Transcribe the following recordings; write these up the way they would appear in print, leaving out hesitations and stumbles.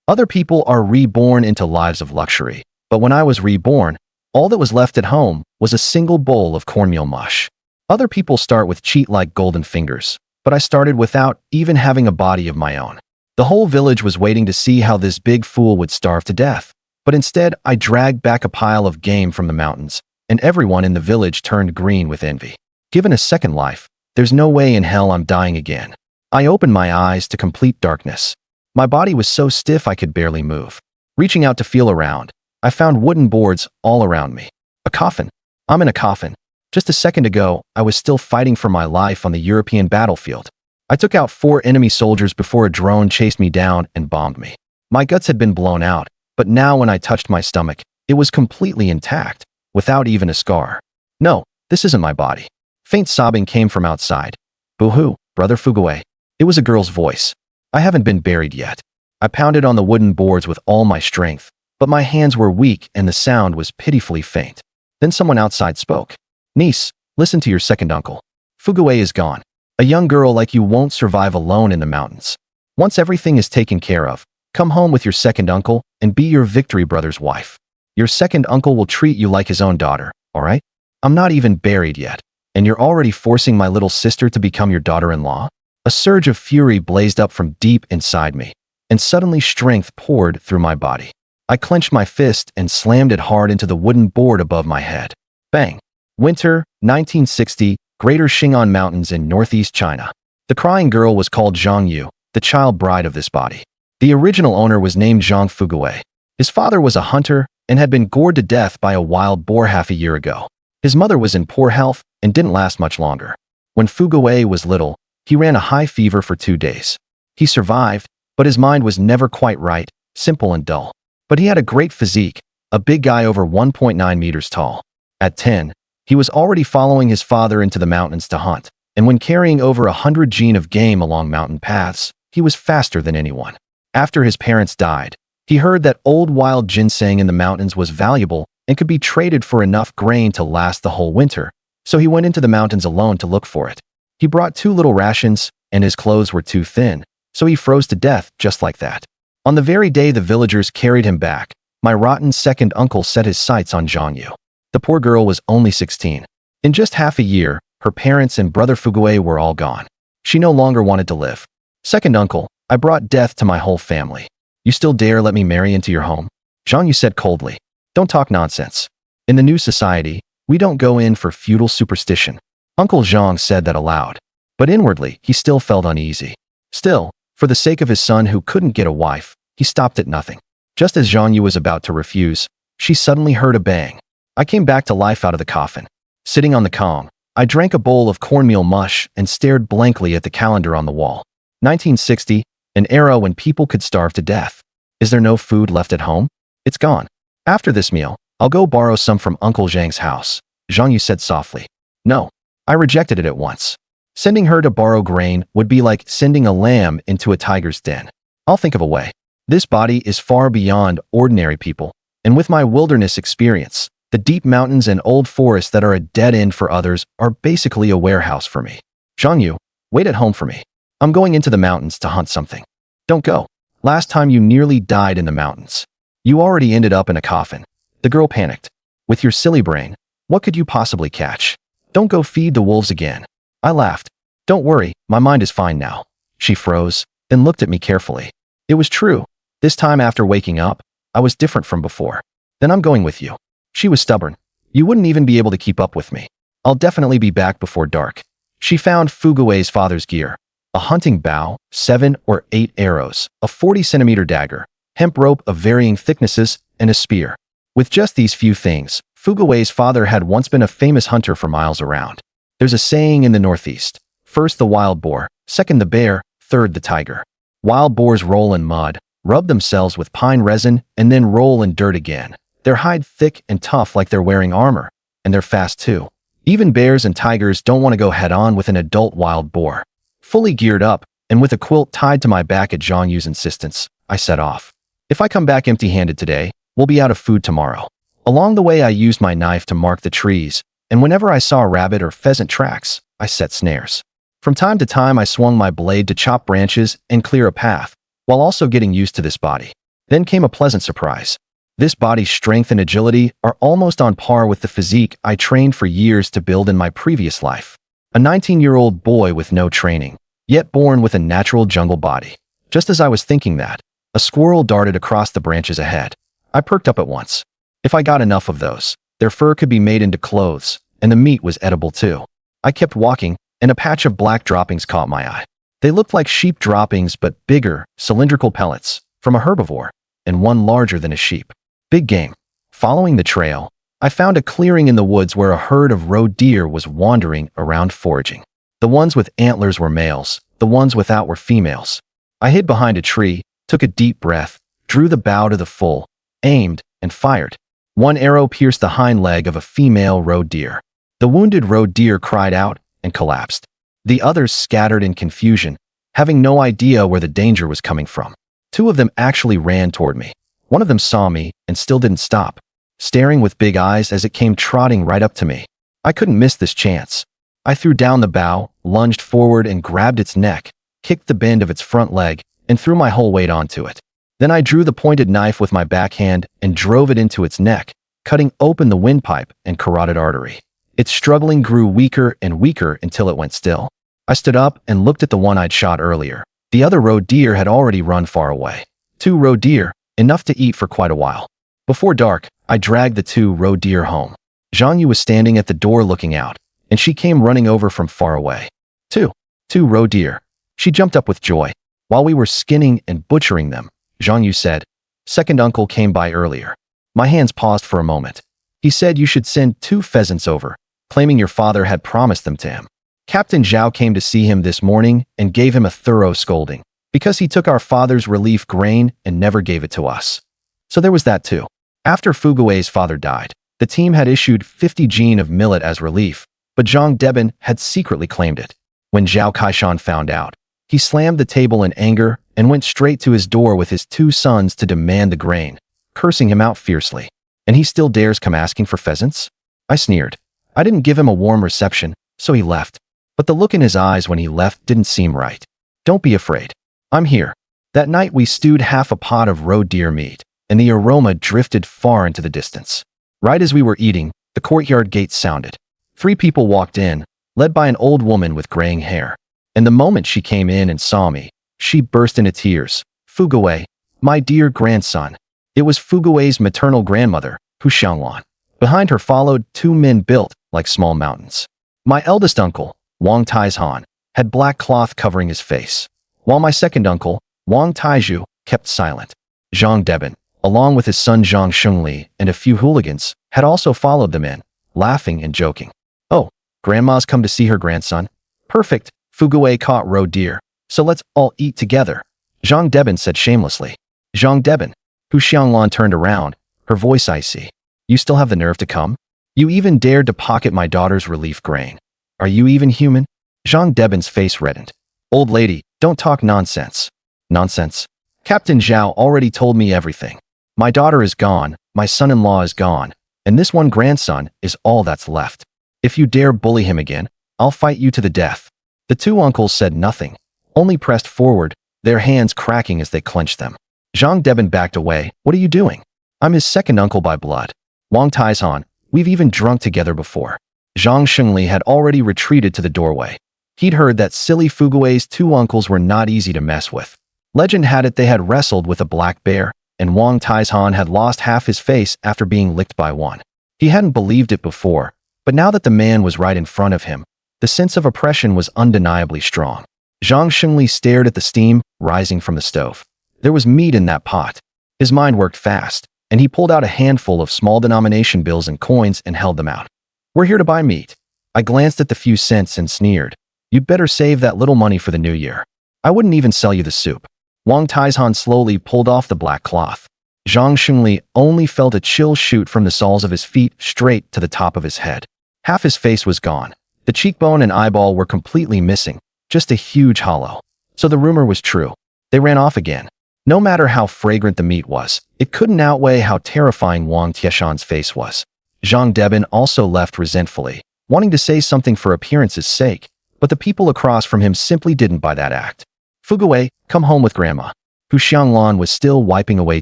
Other people are reborn into lives of luxury, but when I was reborn, all that was left at home was a single bowl of cornmeal mush. Other people start with cheat-like golden fingers, but I started without even having a body of my own. The whole village was waiting to see how this big fool would starve to death, but instead I dragged back a pile of game from the mountains, and everyone in the village turned green with envy. Given a second life, there's no way in hell I'm dying again. I opened my eyes to complete darkness. My body was so stiff I could barely move. Reaching out to feel around, I found wooden boards all around me. A coffin. I'm in a coffin. Just a second ago, I was still fighting for my life on the European battlefield. I took out 4 enemy soldiers before a drone chased me down and bombed me. My guts had been blown out, but now when I touched my stomach, it was completely intact, without even a scar. No, this isn't my body. Faint sobbing came from outside. Boo-hoo, Brother Fugui. It was a girl's voice. I haven't been buried yet. I pounded on the wooden boards with all my strength, but my hands were weak and the sound was pitifully faint. Then someone outside spoke. Niece, listen to your second uncle. Fugui is gone. A young girl like you won't survive alone in the mountains. Once everything is taken care of, come home with your second uncle and be your victory brother's wife. Your second uncle will treat you like his own daughter, all right? I'm not even buried yet, and you're already forcing my little sister to become your daughter-in-law? A surge of fury blazed up from deep inside me, and suddenly strength poured through my body. I clenched my fist and slammed it hard into the wooden board above my head. Bang! Winter, 1960, Greater Xing'an Mountains in northeast China. The crying girl was called Zhang Yu, the child bride of this body. The original owner was named Zhang Fugui. His father was a hunter and had been gored to death by a wild boar half a year ago. His mother was in poor health and didn't last much longer. When Fugui was little, he ran a high fever for 2 days. He survived, but his mind was never quite right, simple and dull. But he had a great physique, a big guy over 1.9 meters tall. At 10, he was already following his father into the mountains to hunt, and when carrying over 100 gene of game along mountain paths, he was faster than anyone. After his parents died, he heard that old wild ginseng in the mountains was valuable and could be traded for enough grain to last the whole winter, so he went into the mountains alone to look for it. He brought 2 little rations, and his clothes were too thin, so he froze to death just like that. On the very day the villagers carried him back, my rotten second uncle set his sights on Zhang Yu. The poor girl was only 16. In just half a year, her parents and Brother Fugui were all gone. She no longer wanted to live. Second uncle, I brought death to my whole family. You still dare let me marry into your home? Zhang Yu said coldly. Don't talk nonsense. In the new society, we don't go in for feudal superstition. Uncle Zhang said that aloud, but inwardly he still felt uneasy. Still, for the sake of his son who couldn't get a wife, he stopped at nothing. Just as Zhang Yu was about to refuse, she suddenly heard a bang. I came back to life out of the coffin. Sitting on the Kong, I drank a bowl of cornmeal mush and stared blankly at the calendar on the wall. 1960, an era when people could starve to death. Is there no food left at home? It's gone. After this meal, I'll go borrow some from Uncle Zhang's house, Zhang Yu said softly. No. I rejected it at once. Sending her to borrow grain would be like sending a lamb into a tiger's den. I'll think of a way. This body is far beyond ordinary people, and with my wilderness experience, the deep mountains and old forests that are a dead end for others are basically a warehouse for me. Zhang Yu, wait at home for me. I'm going into the mountains to hunt something. Don't go. Last time you nearly died in the mountains. You already ended up in a coffin. The girl panicked. With your silly brain, what could you possibly catch? Don't go feed the wolves again. I laughed. Don't worry, my mind is fine now. She froze, then looked at me carefully. It was true. This time after waking up, I was different from before. Then I'm going with you. She was stubborn. You wouldn't even be able to keep up with me. I'll definitely be back before dark. She found Fugui's father's gear. A hunting bow, 7 or 8 arrows, a 40-centimeter dagger, hemp rope of varying thicknesses, and a spear. With just these few things, Fugui's father had once been a famous hunter for miles around. There's a saying in the Northeast, first the wild boar, second the bear, third the tiger. Wild boars roll in mud, rub themselves with pine resin, and then roll in dirt again. Their hide thick and tough like they're wearing armor, and they're fast too. Even bears and tigers don't want to go head-on with an adult wild boar. Fully geared up, and with a quilt tied to my back at Zhang Yu's insistence, I set off. If I come back empty-handed today, we'll be out of food tomorrow. Along the way I used my knife to mark the trees, and whenever I saw rabbit or pheasant tracks, I set snares. From time to time I swung my blade to chop branches and clear a path, while also getting used to this body. Then came a pleasant surprise. This body's strength and agility are almost on par with the physique I trained for years to build in my previous life. A 19-year-old boy with no training, yet born with a natural jungle body. Just as I was thinking that, a squirrel darted across the branches ahead. I perked up at once. If I got enough of those, their fur could be made into clothes, and the meat was edible too. I kept walking, and a patch of black droppings caught my eye. They looked like sheep droppings but bigger, cylindrical pellets, from a herbivore, and one larger than a sheep. Big game. Following the trail, I found a clearing in the woods where a herd of roe deer was wandering around foraging. The ones with antlers were males, the ones without were females. I hid behind a tree, took a deep breath, drew the bow to the full, aimed, and fired. One arrow pierced the hind leg of a female roe deer. The wounded roe deer cried out and collapsed. The others scattered in confusion, having no idea where the danger was coming from. Two of them actually ran toward me. One of them saw me and still didn't stop, staring with big eyes as it came trotting right up to me. I couldn't miss this chance. I threw down the bow, lunged forward and grabbed its neck, kicked the bend of its front leg, and threw my whole weight onto it. Then I drew the pointed knife with my backhand and drove it into its neck, cutting open the windpipe and carotid artery. Its struggling grew weaker and weaker until it went still. I stood up and looked at the one I'd shot earlier. The other roe deer had already run far away. 2 roe deer, enough to eat for quite a while. Before dark, I dragged the 2 roe deer home. Zhang Yu was standing at the door looking out, and she came running over from far away. Two roe deer. She jumped up with joy. While we were skinning and butchering them, Zhang Yu said, "Second uncle came by earlier." My hands paused for a moment. He said you should send 2 pheasants over, claiming your father had promised them to him. Captain Zhao came to see him this morning and gave him a thorough scolding, because he took our father's relief grain and never gave it to us. So there was that too. After Fugui's father died, the team had issued 50 jin of millet as relief, but Zhang Deben had secretly claimed it. When Zhao Kaishan found out, he slammed the table in anger and went straight to his door with his 2 sons to demand the grain, cursing him out fiercely. And he still dares come asking for pheasants? I sneered. I didn't give him a warm reception, so he left. But the look in his eyes when he left didn't seem right. Don't be afraid. I'm here. That night we stewed half a pot of roe deer meat, and the aroma drifted far into the distance. Right as we were eating, the courtyard gate sounded. 3 people walked in, led by an old woman with graying hair. And the moment she came in and saw me, she burst into tears. "Fugui, my dear grandson." It was Fugui's maternal grandmother, Hu Xianglan. Behind her followed 2 men built like small mountains. My eldest uncle, Wang Taizhan, had black cloth covering his face, while my second uncle, Wang Taizhu, kept silent. Zhang Deben, along with his son Zhang Shengli and a few hooligans, had also followed them in, laughing and joking. "Oh, Grandma's come to see her grandson. Perfect, Fugui caught roe deer, so let's all eat together," Zhang Deben said shamelessly. "Zhang Deben." Hu Xianglan turned around, her voice icy. "You still have the nerve to come? You even dared to pocket my daughter's relief grain. Are you even human?" Zhang Deben's face reddened. "Old lady, don't talk nonsense." "Nonsense? Captain Zhao already told me everything. My daughter is gone, my son-in-law is gone, and this one grandson is all that's left. If you dare bully him again, I'll fight you to the death." The 2 uncles said nothing, only pressed forward, their hands cracking as they clenched them. Zhang Deben backed away. "What are you doing? I'm his second uncle by blood. Wang Taizhan, we've even drunk together before." Zhang Shengli had already retreated to the doorway. He'd heard that silly Fugui's 2 uncles were not easy to mess with. Legend had it they had wrestled with a black bear, and Wang Taizhan had lost half his face after being licked by one. He hadn't believed it before, but now that the man was right in front of him, the sense of oppression was undeniably strong. Zhang Shengli stared at the steam rising from the stove. There was meat in that pot. His mind worked fast, and he pulled out a handful of small denomination bills and coins and held them out. "We're here to buy meat." I glanced at the few cents and sneered. "You'd better save that little money for the new year. I wouldn't even sell you the soup." Wang Taizhan slowly pulled off the black cloth. Zhang Shengli only felt a chill shoot from the soles of his feet straight to the top of his head. Half his face was gone. The cheekbone and eyeball were completely missing, just a huge hollow. So the rumor was true. They ran off again. No matter how fragrant the meat was, it couldn't outweigh how terrifying Wang Tieshan's face was. Zhang Deben also left resentfully, wanting to say something for appearance's sake, but the people across from him simply didn't buy that act. "Fugui, come home with Grandma." Hu Xianglan was still wiping away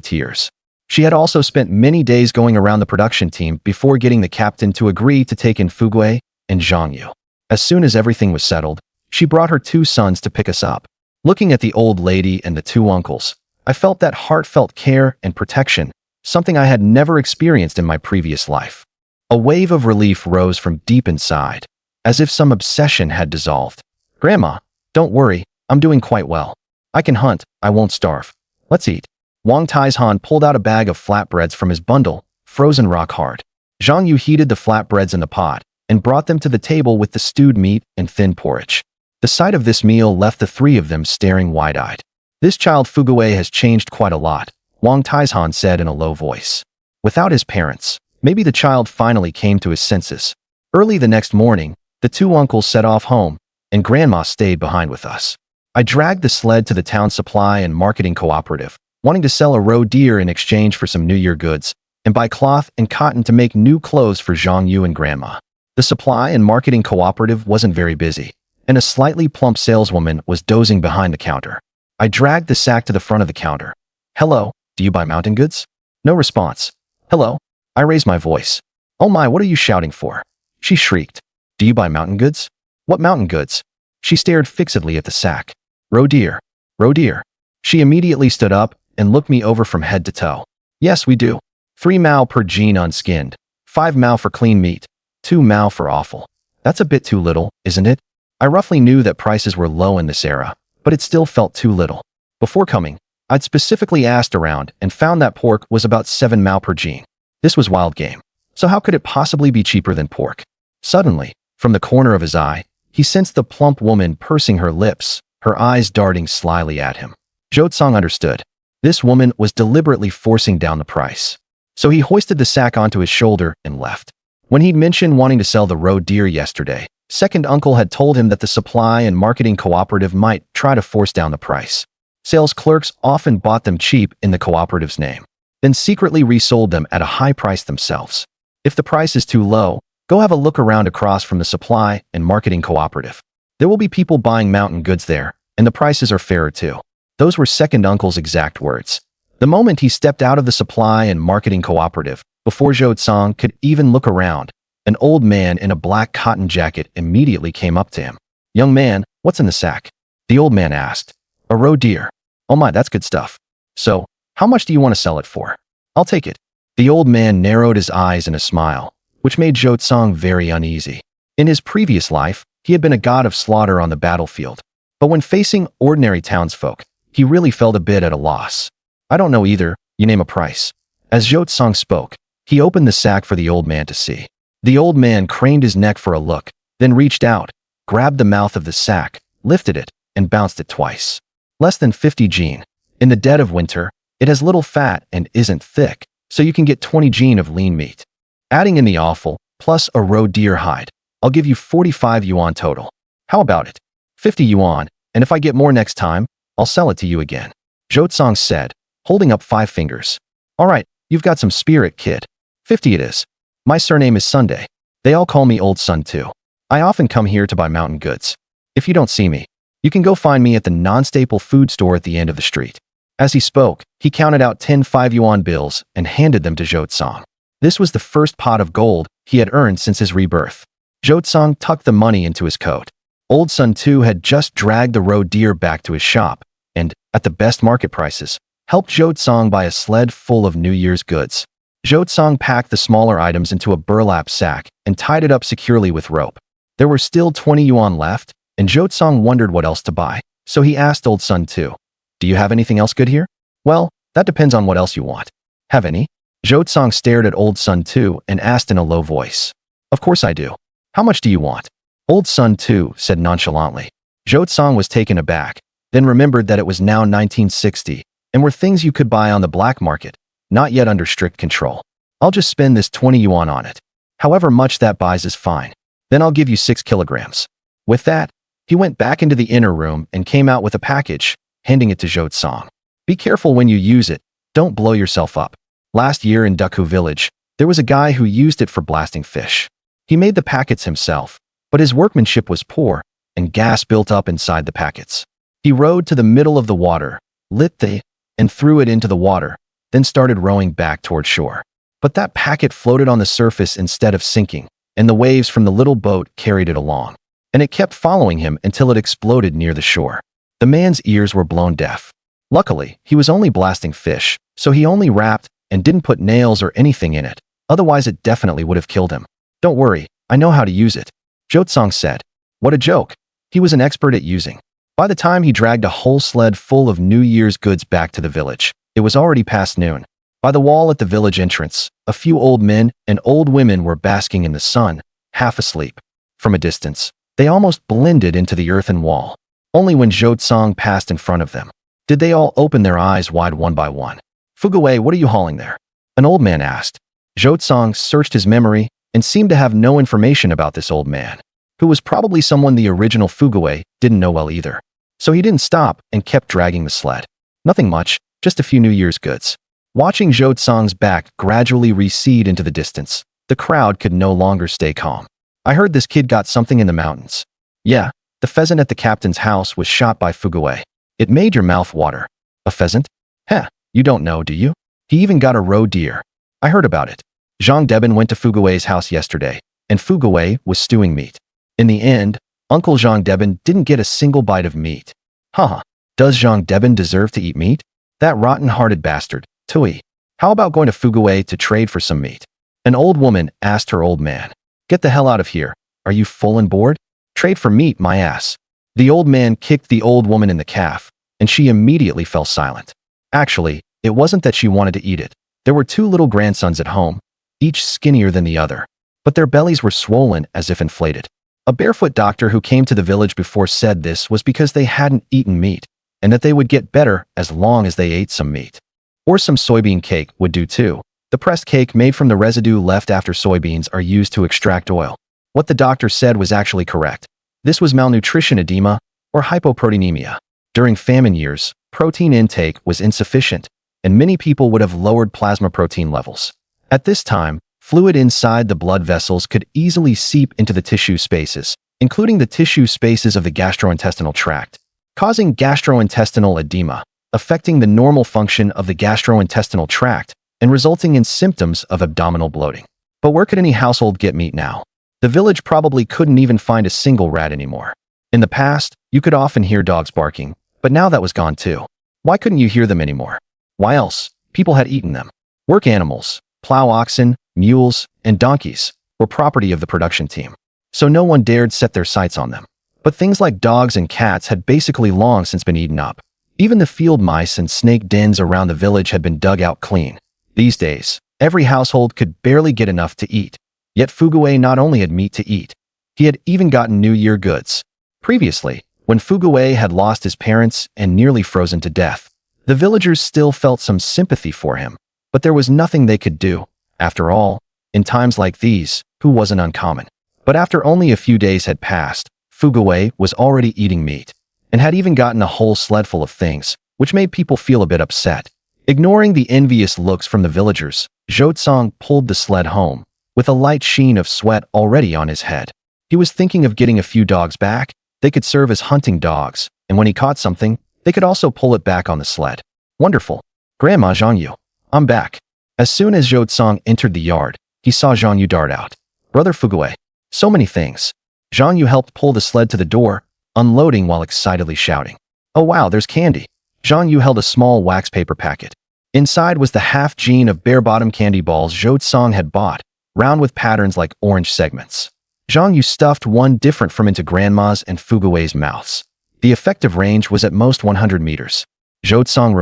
tears. She had also spent many days going around the production team before getting the captain to agree to take in Fugui and Zhang Yu. As soon as everything was settled, she brought her 2 sons to pick us up. Looking at the old lady and the 2 uncles, I felt that heartfelt care and protection, something I had never experienced in my previous life. A wave of relief rose from deep inside, as if some obsession had dissolved. "Grandma, don't worry, I'm doing quite well. I can hunt, I won't starve. Let's eat." Wang Taizhan pulled out a bag of flatbreads from his bundle, frozen rock hard. Zhang Yu heated the flatbreads in the pot and brought them to the table with the stewed meat and thin porridge. The sight of this meal left the 3 of them staring wide-eyed. "This child Fugui has changed quite a lot," Wang Taizhan said in a low voice. Without his parents, maybe the child finally came to his senses. Early the next morning, the 2 uncles set off home, and Grandma stayed behind with us. I dragged the sled to the town supply and marketing cooperative, wanting to sell a roe deer in exchange for some New Year goods, and buy cloth and cotton to make new clothes for Zhang Yu and Grandma. The supply and marketing cooperative wasn't very busy, and a slightly plump saleswoman was dozing behind the counter. I dragged the sack to the front of the counter. "Hello, do you buy mountain goods?" No response. "Hello?" I raised my voice. "Oh my, what are you shouting for?" She shrieked. "Do you buy mountain goods?" "What mountain goods?" She stared fixedly at the sack. "Roe deer. Roe deer." She immediately stood up and looked me over from head to toe. "Yes, we do. 3 mao per jean unskinned, 5 mao for clean meat, 2 mao for offal. That's a bit too little, isn't it?" I roughly knew that prices were low in this era, but it still felt too little. Before coming, I'd specifically asked around and found that pork was about 7 mao per jean. This was wild game, so how could it possibly be cheaper than pork? Suddenly, from the corner of his eye, he sensed the plump woman pursing her lips, her eyes darting slyly at him. Zhou understood. This woman was deliberately forcing down the price. So he hoisted the sack onto his shoulder and left. When he'd mentioned wanting to sell the roe deer yesterday, second uncle had told him that the supply and marketing cooperative might try to force down the price. Sales clerks often bought them cheap in the cooperative's name, then secretly resold them at a high price themselves. If the price is too low, go have a look around across from the supply and marketing cooperative. There will be people buying mountain goods there, and the prices are fairer too. Those were second uncle's exact words. The moment he stepped out of the supply and marketing cooperative, before Zhou could even look around, an old man in a black cotton jacket immediately came up to him. "Young man, what's in the sack?" The old man asked. "A roe deer." "Oh my, that's good stuff. So, how much do you want to sell it for?" "I'll take it." The old man narrowed his eyes in a smile, which made Zhou very uneasy. In his previous life, he had been a god of slaughter on the battlefield, but when facing ordinary townsfolk, he really felt a bit at a loss. "I don't know either, you name a price." As Zhou spoke, he opened the sack for the old man to see. The old man craned his neck for a look, then reached out, grabbed the mouth of the sack, lifted it, and bounced it twice. "Less than 50 jean. In the dead of winter, it has little fat and isn't thick, so you can get 20 jean of lean meat. Adding in the offal, plus a roe deer hide, I'll give you 45 yuan total. How about it? 50 yuan, and if I get more next time, I'll sell it to you again." Zhou said, holding up 5 fingers. "All right, you've got some spirit, kid. 50 it is. My surname is Sunday. They all call me Old Sun too. I often come here to buy mountain goods. If you don't see me, you can go find me at the non-staple food store at the end of the street." As he spoke, he counted out 10 5 yuan bills and handed them to Zhou. This was the first pot of gold he had earned since his rebirth. Zhou tucked the money into his coat. Old Sun too had just dragged the roe deer back to his shop and, at the best market prices, helped Zhou buy a sled full of New Year's goods. Zhou packed the smaller items into a burlap sack and tied it up securely with rope. There were still 20 yuan left, and Zhou wondered what else to buy, so he asked Old Sun too, "Do you have anything else good here?" "Well, that depends on what else you want." "Have any?" Zhou stared at Old Sun too and asked in a low voice. "Of course I do. How much do you want?" Old Sun too said nonchalantly. Zhou was taken aback, then remembered that it was now 1960, and were things you could buy on the black market, not yet under strict control. "I'll just spend this 20 yuan on it. However much that buys is fine. Then I'll give you 6 kilograms. With that, he went back into the inner room and came out with a package, handing it to Zhou. "Be careful when you use it. Don't blow yourself up. Last year in Duku village, there was a guy who used it for blasting fish. He made the packets himself, but his workmanship was poor, and gas built up inside the packets. He rowed to the middle of the water, lit the and threw it into the water, then started rowing back toward shore. But that packet floated on the surface instead of sinking, and the waves from the little boat carried it along. And it kept following him until it exploded near the shore. The man's ears were blown deaf. Luckily, he was only blasting fish, so he only wrapped and didn't put nails or anything in it. Otherwise, it definitely would have killed him. "Don't worry, I know how to use it," Jotsong said. What a joke. He was an expert at using. By the time he dragged a whole sled full of New Year's goods back to the village, it was already past noon. By the wall at the village entrance, a few old men and old women were basking in the sun, half asleep. From a distance, they almost blended into the earthen wall. Only when Jotsong passed in front of them did they all open their eyes wide one by one. "Fugui, what are you hauling there?" an old man asked. Jotsong searched his memory and seemed to have no information about this old man, who was probably someone the original Fugui didn't know well either. So he didn't stop and kept dragging the sled. Nothing much, just a few New Year's goods. Watching Jotsong's back gradually recede into the distance, the crowd could no longer stay calm. "I heard this kid got something in the mountains." "Yeah, the pheasant at the captain's house was shot by Fugui. It made your mouth water." "A pheasant? Heh, you don't know, do you? He even got a roe deer." "I heard about it. Zhang Debin went to Fugui's house yesterday, and Fugui was stewing meat. In the end, Uncle Zhang Debin didn't get a single bite of meat." "Haha, does Zhang Debin deserve to eat meat? That rotten-hearted bastard. Tui, how about going to Fugui to trade for some meat?" An old woman asked her old man. "Get the hell out of here. Are you full and bored? Trade for meat, my ass." The old man kicked the old woman in the calf, and she immediately fell silent. Actually, it wasn't that she wanted to eat it. There were two little grandsons at home, each skinnier than the other, but their bellies were swollen as if inflated. A barefoot doctor who came to the village before said this was because they hadn't eaten meat, and that they would get better as long as they ate some meat. Or some soybean cake would do too. The pressed cake made from the residue left after soybeans are used to extract oil. What the doctor said was actually correct. This was malnutrition edema, or hypoproteinemia. During famine years, protein intake was insufficient, and many people would have lowered plasma protein levels. At this time, fluid inside the blood vessels could easily seep into the tissue spaces, including the tissue spaces of the gastrointestinal tract, causing gastrointestinal edema, affecting the normal function of the gastrointestinal tract, and resulting in symptoms of abdominal bloating. But where could any household get meat now? The village probably couldn't even find a single rat anymore. In the past, you could often hear dogs barking, but now that was gone too. Why couldn't you hear them anymore? Why else? People had eaten them. Work animals, plow oxen, mules, and donkeys, were property of the production team, so no one dared set their sights on them. But things like dogs and cats had basically long since been eaten up. Even the field mice and snake dens around the village had been dug out clean. These days, every household could barely get enough to eat. Yet Fugui not only had meat to eat, he had even gotten New Year goods. Previously, when Fugui had lost his parents and nearly frozen to death, the villagers still felt some sympathy for him, but there was nothing they could do. After all, in times like these, who wasn't uncommon? But after only a few days had passed, Fugui was already eating meat, and had even gotten a whole sled full of things, which made people feel a bit upset. Ignoring the envious looks from the villagers, Jotsong pulled the sled home, with a light sheen of sweat already on his head. He was thinking of getting a few dogs back. They could serve as hunting dogs, and when he caught something, they could also pull it back on the sled. Wonderful. Grandma Zhangyu, I'm back. As soon as Jotsong entered the yard, he saw Zhangyu dart out. Brother Fugui. So many things. Zhangyu helped pull the sled to the door, unloading while excitedly shouting. Oh wow, there's candy. Zhangyu held a small wax paper packet. Inside was the half-gene of bare-bottom candy balls Jotsong had bought, round with patterns like orange segments. Zhangyu stuffed one different from into Grandma's and Fugui's mouths. The effective range was at most 100 meters. Jotsong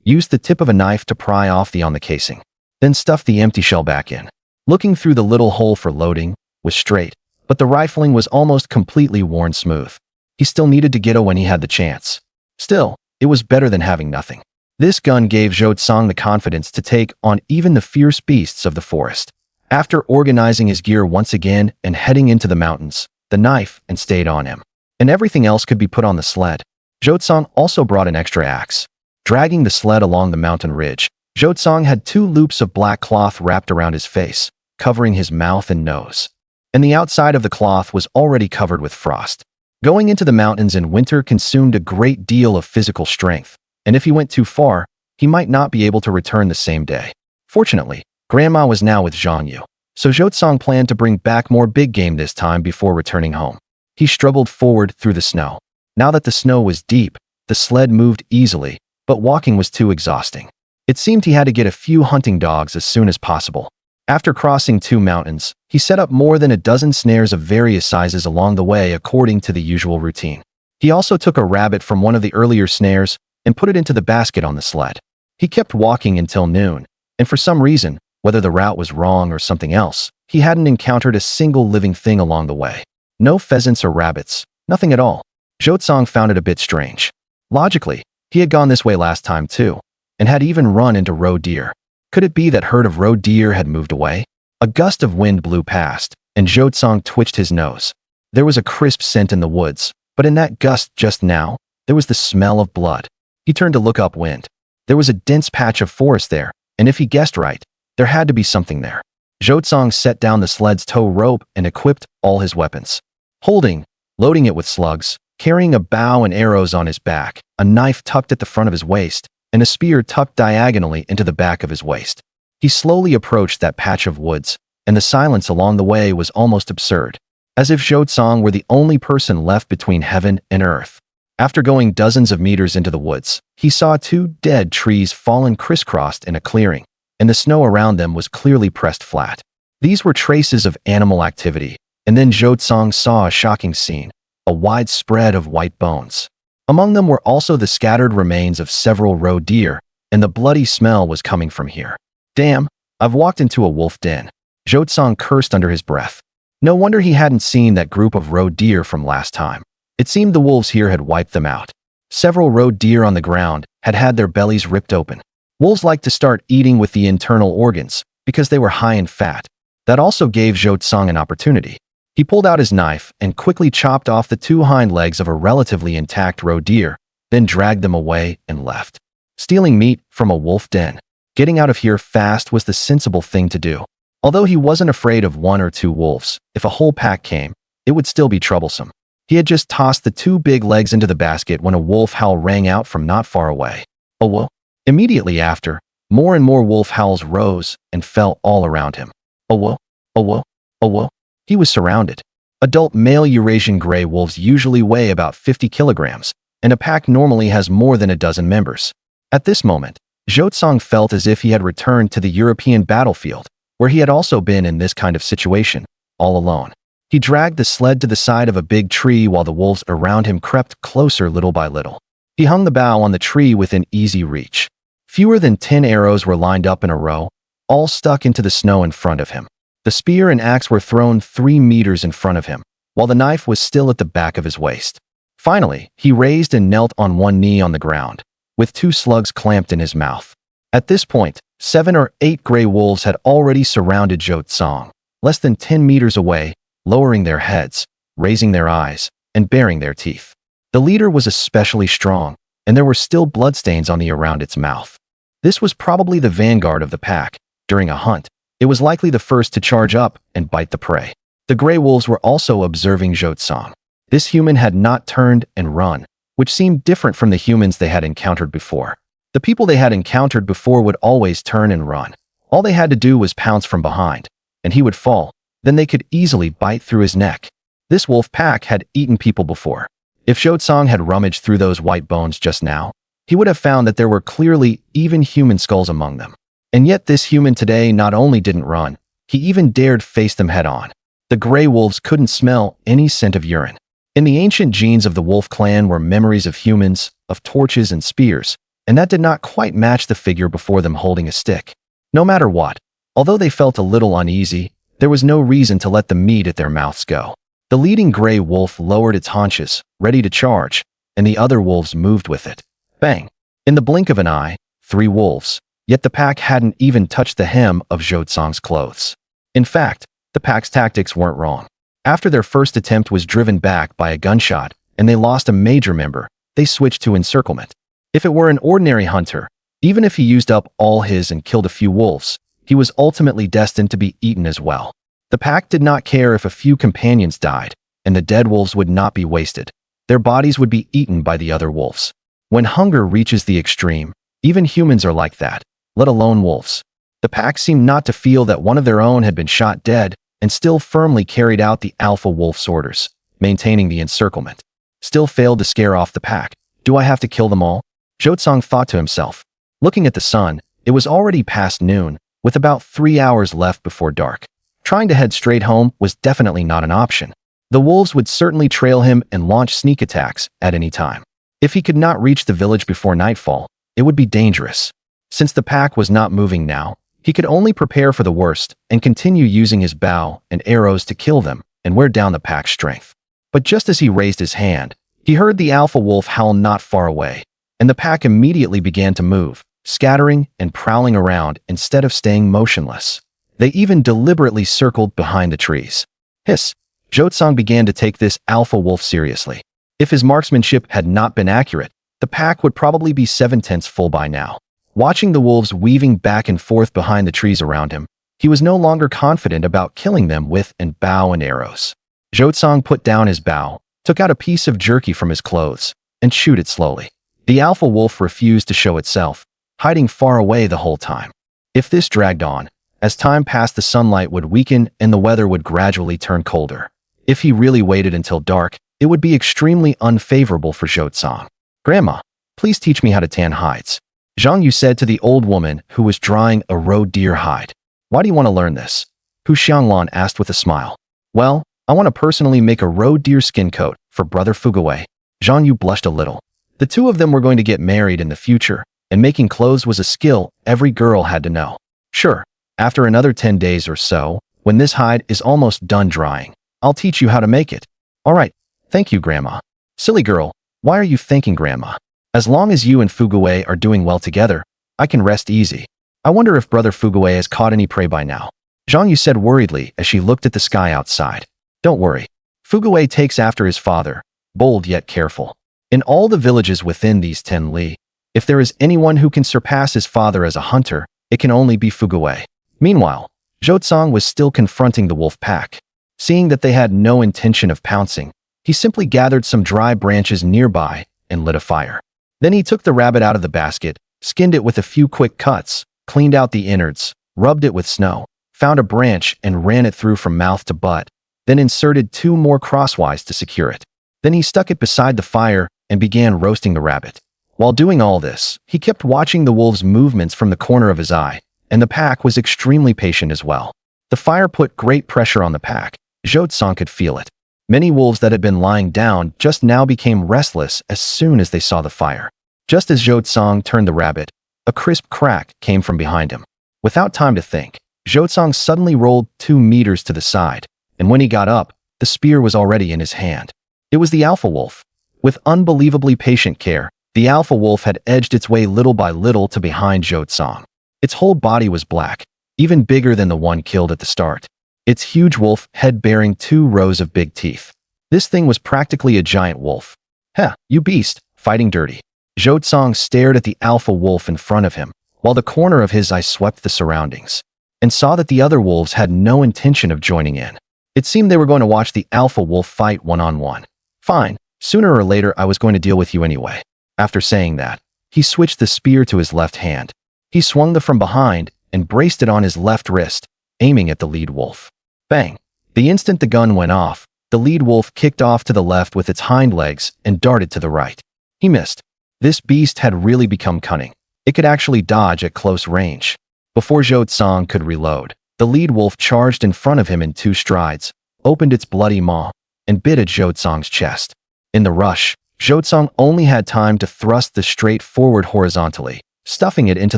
used the tip of a knife to pry off the casing, then stuffed the empty shell back in. Looking through the little hole for loading was straight, but the rifling was almost completely worn smooth. He still needed to get it when he had the chance. Still, it was better than having nothing. This gun gave Jotsong the confidence to take on even the fierce beasts of the forest. After organizing his gear once again and heading into the mountains, the knife and stayed on him, and everything else could be put on the sled. Jotsong also brought an extra axe. Dragging the sled along the mountain ridge, Jotsong had 2 loops of black cloth wrapped around his face, covering his mouth and nose. And the outside of the cloth was already covered with frost. Going into the mountains in winter consumed a great deal of physical strength, and if he went too far, he might not be able to return the same day. Fortunately, Grandma was now with Zhang Yu, so Zhou planned to bring back more big game this time before returning home. He struggled forward through the snow. Now that the snow was deep, the sled moved easily, but walking was too exhausting. It seemed he had to get a few hunting dogs as soon as possible. After crossing 2 mountains, he set up more than a dozen snares of various sizes along the way according to the usual routine. He also took a rabbit from one of the earlier snares and put it into the basket on the sled. He kept walking until noon, and for some reason, whether the route was wrong or something else, he hadn't encountered a single living thing along the way. No pheasants or rabbits, nothing at all. Zhou found it a bit strange. Logically, he had gone this way last time too, and had even run into roe deer. Could it be that herd of roe deer had moved away? A gust of wind blew past, and Zhou twitched his nose. There was a crisp scent in the woods, but in that gust just now, there was the smell of blood. He turned to look upwind. There was a dense patch of forest there, and if he guessed right, there had to be something there. Zhou set down the sled's tow rope and equipped all his weapons. Loading it with slugs, carrying a bow and arrows on his back, a knife tucked at the front of his waist, and a spear tucked diagonally into the back of his waist. He slowly approached that patch of woods, and the silence along the way was almost absurd, as if Zhou were the only person left between heaven and earth. After going dozens of meters into the woods, he saw 2 dead trees fallen crisscrossed in a clearing, and the snow around them was clearly pressed flat. These were traces of animal activity, and then Zhou saw a shocking scene, a wide spread of white bones. Among them were also the scattered remains of several roe deer, and the bloody smell was coming from here. Damn, I've walked into a wolf den. Zhou cursed under his breath. No wonder he hadn't seen that group of roe deer from last time. It seemed the wolves here had wiped them out. Several roe deer on the ground had had their bellies ripped open. Wolves like to start eating with the internal organs because they were high in fat. That also gave Zhou an opportunity. He pulled out his knife and quickly chopped off the 2 hind legs of a relatively intact roe deer, then dragged them away and left. Stealing meat from a wolf den. Getting out of here fast was the sensible thing to do. Although he wasn't afraid of 1 or 2 wolves, if a whole pack came, it would still be troublesome. He had just tossed the 2 big legs into the basket when a wolf howl rang out from not far away. Oh well. Immediately after, more and more wolf howls rose and fell all around him. Oh well. Oh well. Oh well. He was surrounded. Adult male Eurasian gray wolves usually weigh about 50 kilograms, and a pack normally has more than a dozen members. At this moment, Zhou felt as if he had returned to the European battlefield, where he had also been in this kind of situation, all alone. He dragged the sled to the side of a big tree while the wolves around him crept closer little by little. He hung the bow on the tree within easy reach. Fewer than 10 arrows were lined up in a row, all stuck into the snow in front of him. The spear and axe were thrown 3 meters in front of him, while the knife was still at the back of his waist. Finally, he raised and knelt on one knee on the ground, with 2 slugs clamped in his mouth. At this point, 7 or 8 gray wolves had already surrounded Zhou, less than 10 meters away, lowering their heads, raising their eyes, and baring their teeth. The leader was especially strong, and there were still bloodstains on the around its mouth. This was probably the vanguard of the pack. During a hunt, it was likely the first to charge up and bite the prey. The gray wolves were also observing Zhou. This human had not turned and run, which seemed different from the humans they had encountered before. The people they had encountered before would always turn and run. All they had to do was pounce from behind, and he would fall. Then they could easily bite through his neck. This wolf pack had eaten people before. If Zhou had rummaged through those white bones just now, he would have found that there were clearly even human skulls among them. And yet this human today not only didn't run, he even dared face them head-on. The gray wolves couldn't smell any scent of urine. In the ancient genes of the wolf clan were memories of humans, of torches and spears, and that did not quite match the figure before them holding a stick. No matter what, although they felt a little uneasy, there was no reason to let the meat at their mouths go. The leading gray wolf lowered its haunches, ready to charge, and the other wolves moved with it. Bang! In the blink of an eye, 3 wolves, yet the pack hadn't even touched the hem of Zhou clothes. In fact, the pack's tactics weren't wrong. After their first attempt was driven back by a gunshot, and they lost a major member, they switched to encirclement. If it were an ordinary hunter, even if he used up all his and killed a few wolves, he was ultimately destined to be eaten as well. The pack did not care if a few companions died, and the dead wolves would not be wasted. Their bodies would be eaten by the other wolves. When hunger reaches the extreme, Even humans are like that, let alone wolves. The pack seemed not to feel that one of their own had been shot dead and still firmly carried out the alpha wolf's orders, maintaining the encirclement. Still failed to scare off the pack. Do I have to kill them all? Zhou thought to himself. Looking at the sun, it was already past noon, with about 3 hours left before dark. Trying to head straight home was definitely not an option. The wolves would certainly trail him and launch sneak attacks at any time. If he could not reach the village before nightfall, it would be dangerous. Since the pack was not moving now, he could only prepare for the worst and continue using his bow and arrows to kill them and wear down the pack's strength. But just as he raised his hand, he heard the alpha wolf howl not far away, and the pack immediately began to move, scattering and prowling around instead of staying motionless. They even deliberately circled behind the trees. Hiss! Zhou began to take this alpha wolf seriously. If his marksmanship had not been accurate, the pack would probably be 7/10 full by now. Watching the wolves weaving back and forth behind the trees around him, he was no longer confident about killing them with and bow and arrows. Zhou put down his bow, took out a piece of jerky from his clothes, and chewed it slowly. The alpha wolf refused to show itself, hiding far away the whole time. If this dragged on, as time passed the sunlight would weaken and the weather would gradually turn colder. If he really waited until dark, it would be extremely unfavorable for Zhou. "Grandma, please teach me how to tan hides," Zhang Yu said to the old woman who was drying a roe deer hide. "Why do you want to learn this?" Hu Xianglan asked with a smile. "Well, I want to personally make a roe deer skin coat for Brother Fugui." Zhang Yu blushed a little. The two of them were going to get married in the future, and making clothes was a skill every girl had to know. "Sure, after another 10 days or so, when this hide is almost done drying, I'll teach you how to make it." "All right, thank you, Grandma." "Silly girl, why are you thanking Grandma? As long as you and Fugui are doing well together, I can rest easy. I wonder if Brother Fugui has caught any prey by now," Zhang Yu said worriedly as she looked at the sky outside. "Don't worry. Fugui takes after his father, bold yet careful. In all the villages within these 10 li, if there is anyone who can surpass his father as a hunter, it can only be Fugui." Meanwhile, Zhou was still confronting the wolf pack. Seeing that they had no intention of pouncing, he simply gathered some dry branches nearby and lit a fire. Then he took the rabbit out of the basket, skinned it with a few quick cuts, cleaned out the innards, rubbed it with snow, found a branch and ran it through from mouth to butt, then inserted 2 more crosswise to secure it. Then he stuck it beside the fire and began roasting the rabbit. While doing all this, he kept watching the wolves' movements from the corner of his eye, and the pack was extremely patient as well. The fire put great pressure on the pack. Zhou could feel it. Many wolves that had been lying down just now became restless as soon as they saw the fire. Just as Zhou turned the rabbit, a crisp crack came from behind him. Without time to think, Zhou suddenly rolled 2 meters to the side, and when he got up, the spear was already in his hand. It was the alpha wolf. With unbelievably patient care, the alpha wolf had edged its way little by little to behind Zhou. Its whole body was black, even bigger than the one killed at the start. Its huge wolf head bearing 2 rows of big teeth. This thing was practically a giant wolf. "Heh, you beast, fighting dirty." Zhou stared at the alpha wolf in front of him, while the corner of his eye swept the surroundings, and saw that the other wolves had no intention of joining in. It seemed they were going to watch the alpha wolf fight one-on-one. "Fine, sooner or later I was going to deal with you anyway." After saying that, he switched the spear to his left hand. He swung the from behind and braced it on his left wrist, aiming at the lead wolf. Bang! The instant the gun went off, the lead wolf kicked off to the left with its hind legs and darted to the right. He missed. This beast had really become cunning. It could actually dodge at close range. Before Zhou could reload, the lead wolf charged in front of him in 2 strides, opened its bloody maw, and bit at Zhou's chest. In the rush, Zhou only had time to thrust the straight forward horizontally, stuffing it into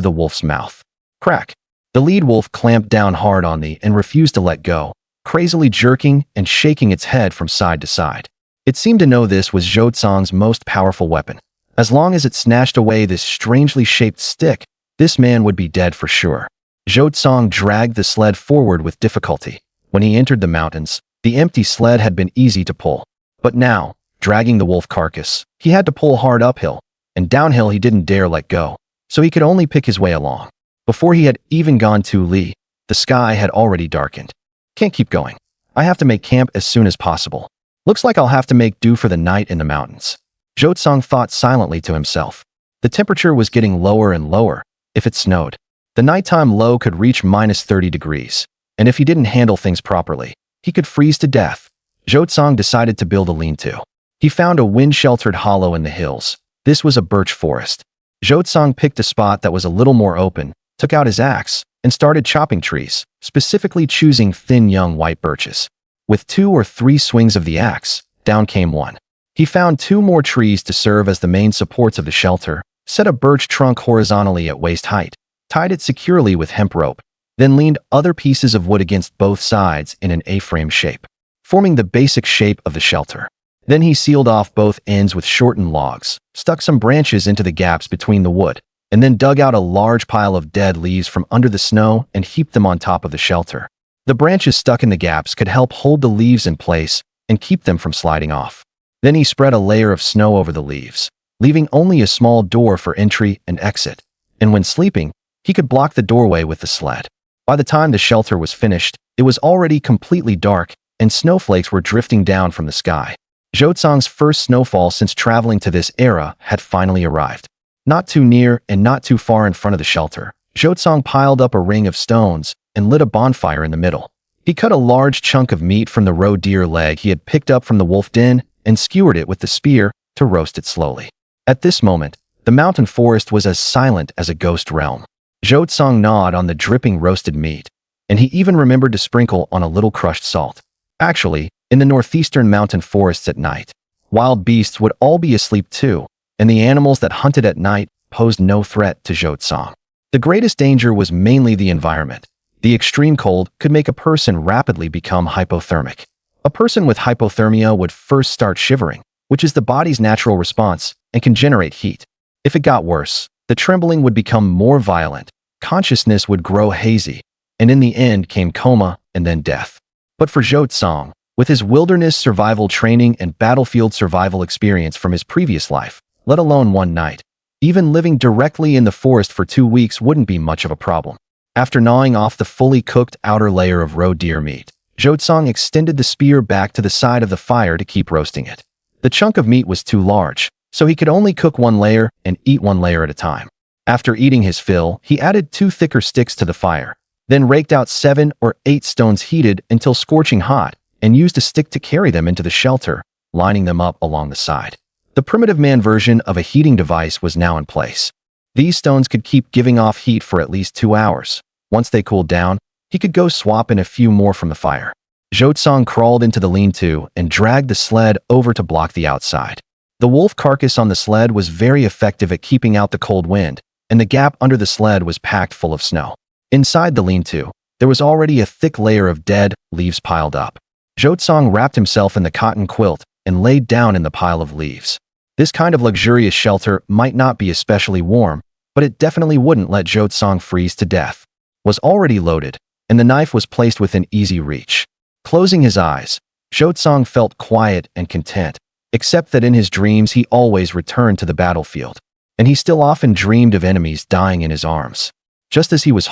the wolf's mouth. Crack! The lead wolf clamped down hard on the and refused to let go, crazily jerking and shaking its head from side to side. It seemed to know this was Zhou most powerful weapon. As long as it snatched away this strangely shaped stick, this man would be dead for sure. Zhou dragged the sled forward with difficulty. When he entered the mountains, the empty sled had been easy to pull. But now, dragging the wolf carcass, he had to pull hard uphill, and downhill he didn't dare let go, so he could only pick his way along. Before he had even gone 2 li, the sky had already darkened. "Can't keep going. I have to make camp as soon as possible. Looks like I'll have to make do for the night in the mountains." Zhou thought silently to himself. The temperature was getting lower and lower if it snowed. The nighttime low could reach -30 degrees, and if he didn't handle things properly, he could freeze to death. Zhou decided to build a lean-to. He found a wind-sheltered hollow in the hills. This was a birch forest. Zhou picked a spot that was a little more open, took out his axe, and started chopping trees, specifically choosing thin young white birches. With 2 or 3 swings of the axe, down came one. He found 2 more trees to serve as the main supports of the shelter, set a birch trunk horizontally at waist height, tied it securely with hemp rope, then leaned other pieces of wood against both sides in an A-frame shape, forming the basic shape of the shelter. Then he sealed off both ends with shortened logs, stuck some branches into the gaps between the wood, and then dug out a large pile of dead leaves from under the snow and heaped them on top of the shelter. The branches stuck in the gaps could help hold the leaves in place and keep them from sliding off. Then he spread a layer of snow over the leaves, leaving only a small door for entry and exit. And when sleeping, he could block the doorway with the sled. By the time the shelter was finished, it was already completely dark and snowflakes were drifting down from the sky. Zhou first snowfall since traveling to this era had finally arrived. Not too near and not too far in front of the shelter, Zhou piled up a ring of stones and lit a bonfire in the middle. He cut a large chunk of meat from the roe deer leg he had picked up from the wolf den and skewered it with the spear to roast it slowly. At this moment, the mountain forest was as silent as a ghost realm. Zhou gnawed on the dripping roasted meat, and he even remembered to sprinkle on a little crushed salt. Actually, in the northeastern mountain forests at night, wild beasts would all be asleep too, and the animals that hunted at night posed no threat to Zhou. The greatest danger was mainly the environment. The extreme cold could make a person rapidly become hypothermic. A person with hypothermia would first start shivering, which is the body's natural response and can generate heat. If it got worse, the trembling would become more violent, consciousness would grow hazy, and in the end came coma and then death. But for Zhou, with his wilderness survival training and battlefield survival experience from his previous life, let alone one night, even living directly in the forest for 2 weeks wouldn't be much of a problem. After gnawing off the fully cooked outer layer of roe deer meat, Zhou extended the spear back to the side of the fire to keep roasting it. The chunk of meat was too large, so he could only cook one layer and eat one layer at a time. After eating his fill, he added 2 thicker sticks to the fire, then raked out 7 or 8 stones heated until scorching hot, and used a stick to carry them into the shelter, lining them up along the side. The primitive man version of a heating device was now in place. These stones could keep giving off heat for at least 2 hours. Once they cooled down, he could go swap in a few more from the fire. Zhou crawled into the lean-to and dragged the sled over to block the outside. The wolf carcass on the sled was very effective at keeping out the cold wind, and the gap under the sled was packed full of snow. Inside the lean-to, there was already a thick layer of dead leaves piled up. Zhou wrapped himself in the cotton quilt and laid down in the pile of leaves. This kind of luxurious shelter might not be especially warm, but it definitely wouldn't let Zhou freeze to death. Was already loaded, and the knife was placed within easy reach. Closing his eyes, Zhou felt quiet and content, except that in his dreams he always returned to the battlefield, and he still often dreamed of enemies dying in his arms. Just as he was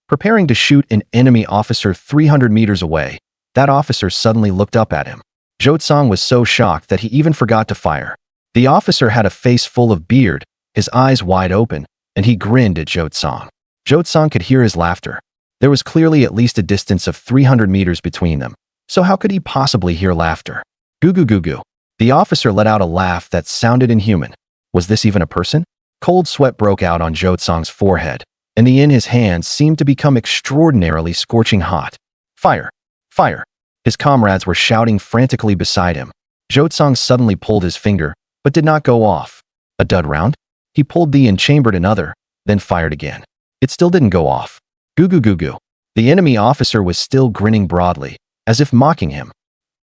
preparing to shoot an enemy officer 300 meters away, that officer suddenly looked up at him. Zhou was so shocked that he even forgot to fire. The officer had a face full of beard, his eyes wide open, and he grinned at Zhou. Zhou could hear his laughter. There was clearly at least a distance of 300 meters between them, so how could he possibly hear laughter? Goo goo goo goo. The officer let out a laugh that sounded inhuman. Was this even a person? Cold sweat broke out on Zhou forehead, and the in his hands seemed to become extraordinarily scorching hot. Fire! Fire! His comrades were shouting frantically beside him. Zhou suddenly pulled his finger, but did not go off. A dud round? He pulled the and chambered another, then fired again. It still didn't go off. Goo goo goo goo. The enemy officer was still grinning broadly, as if mocking him.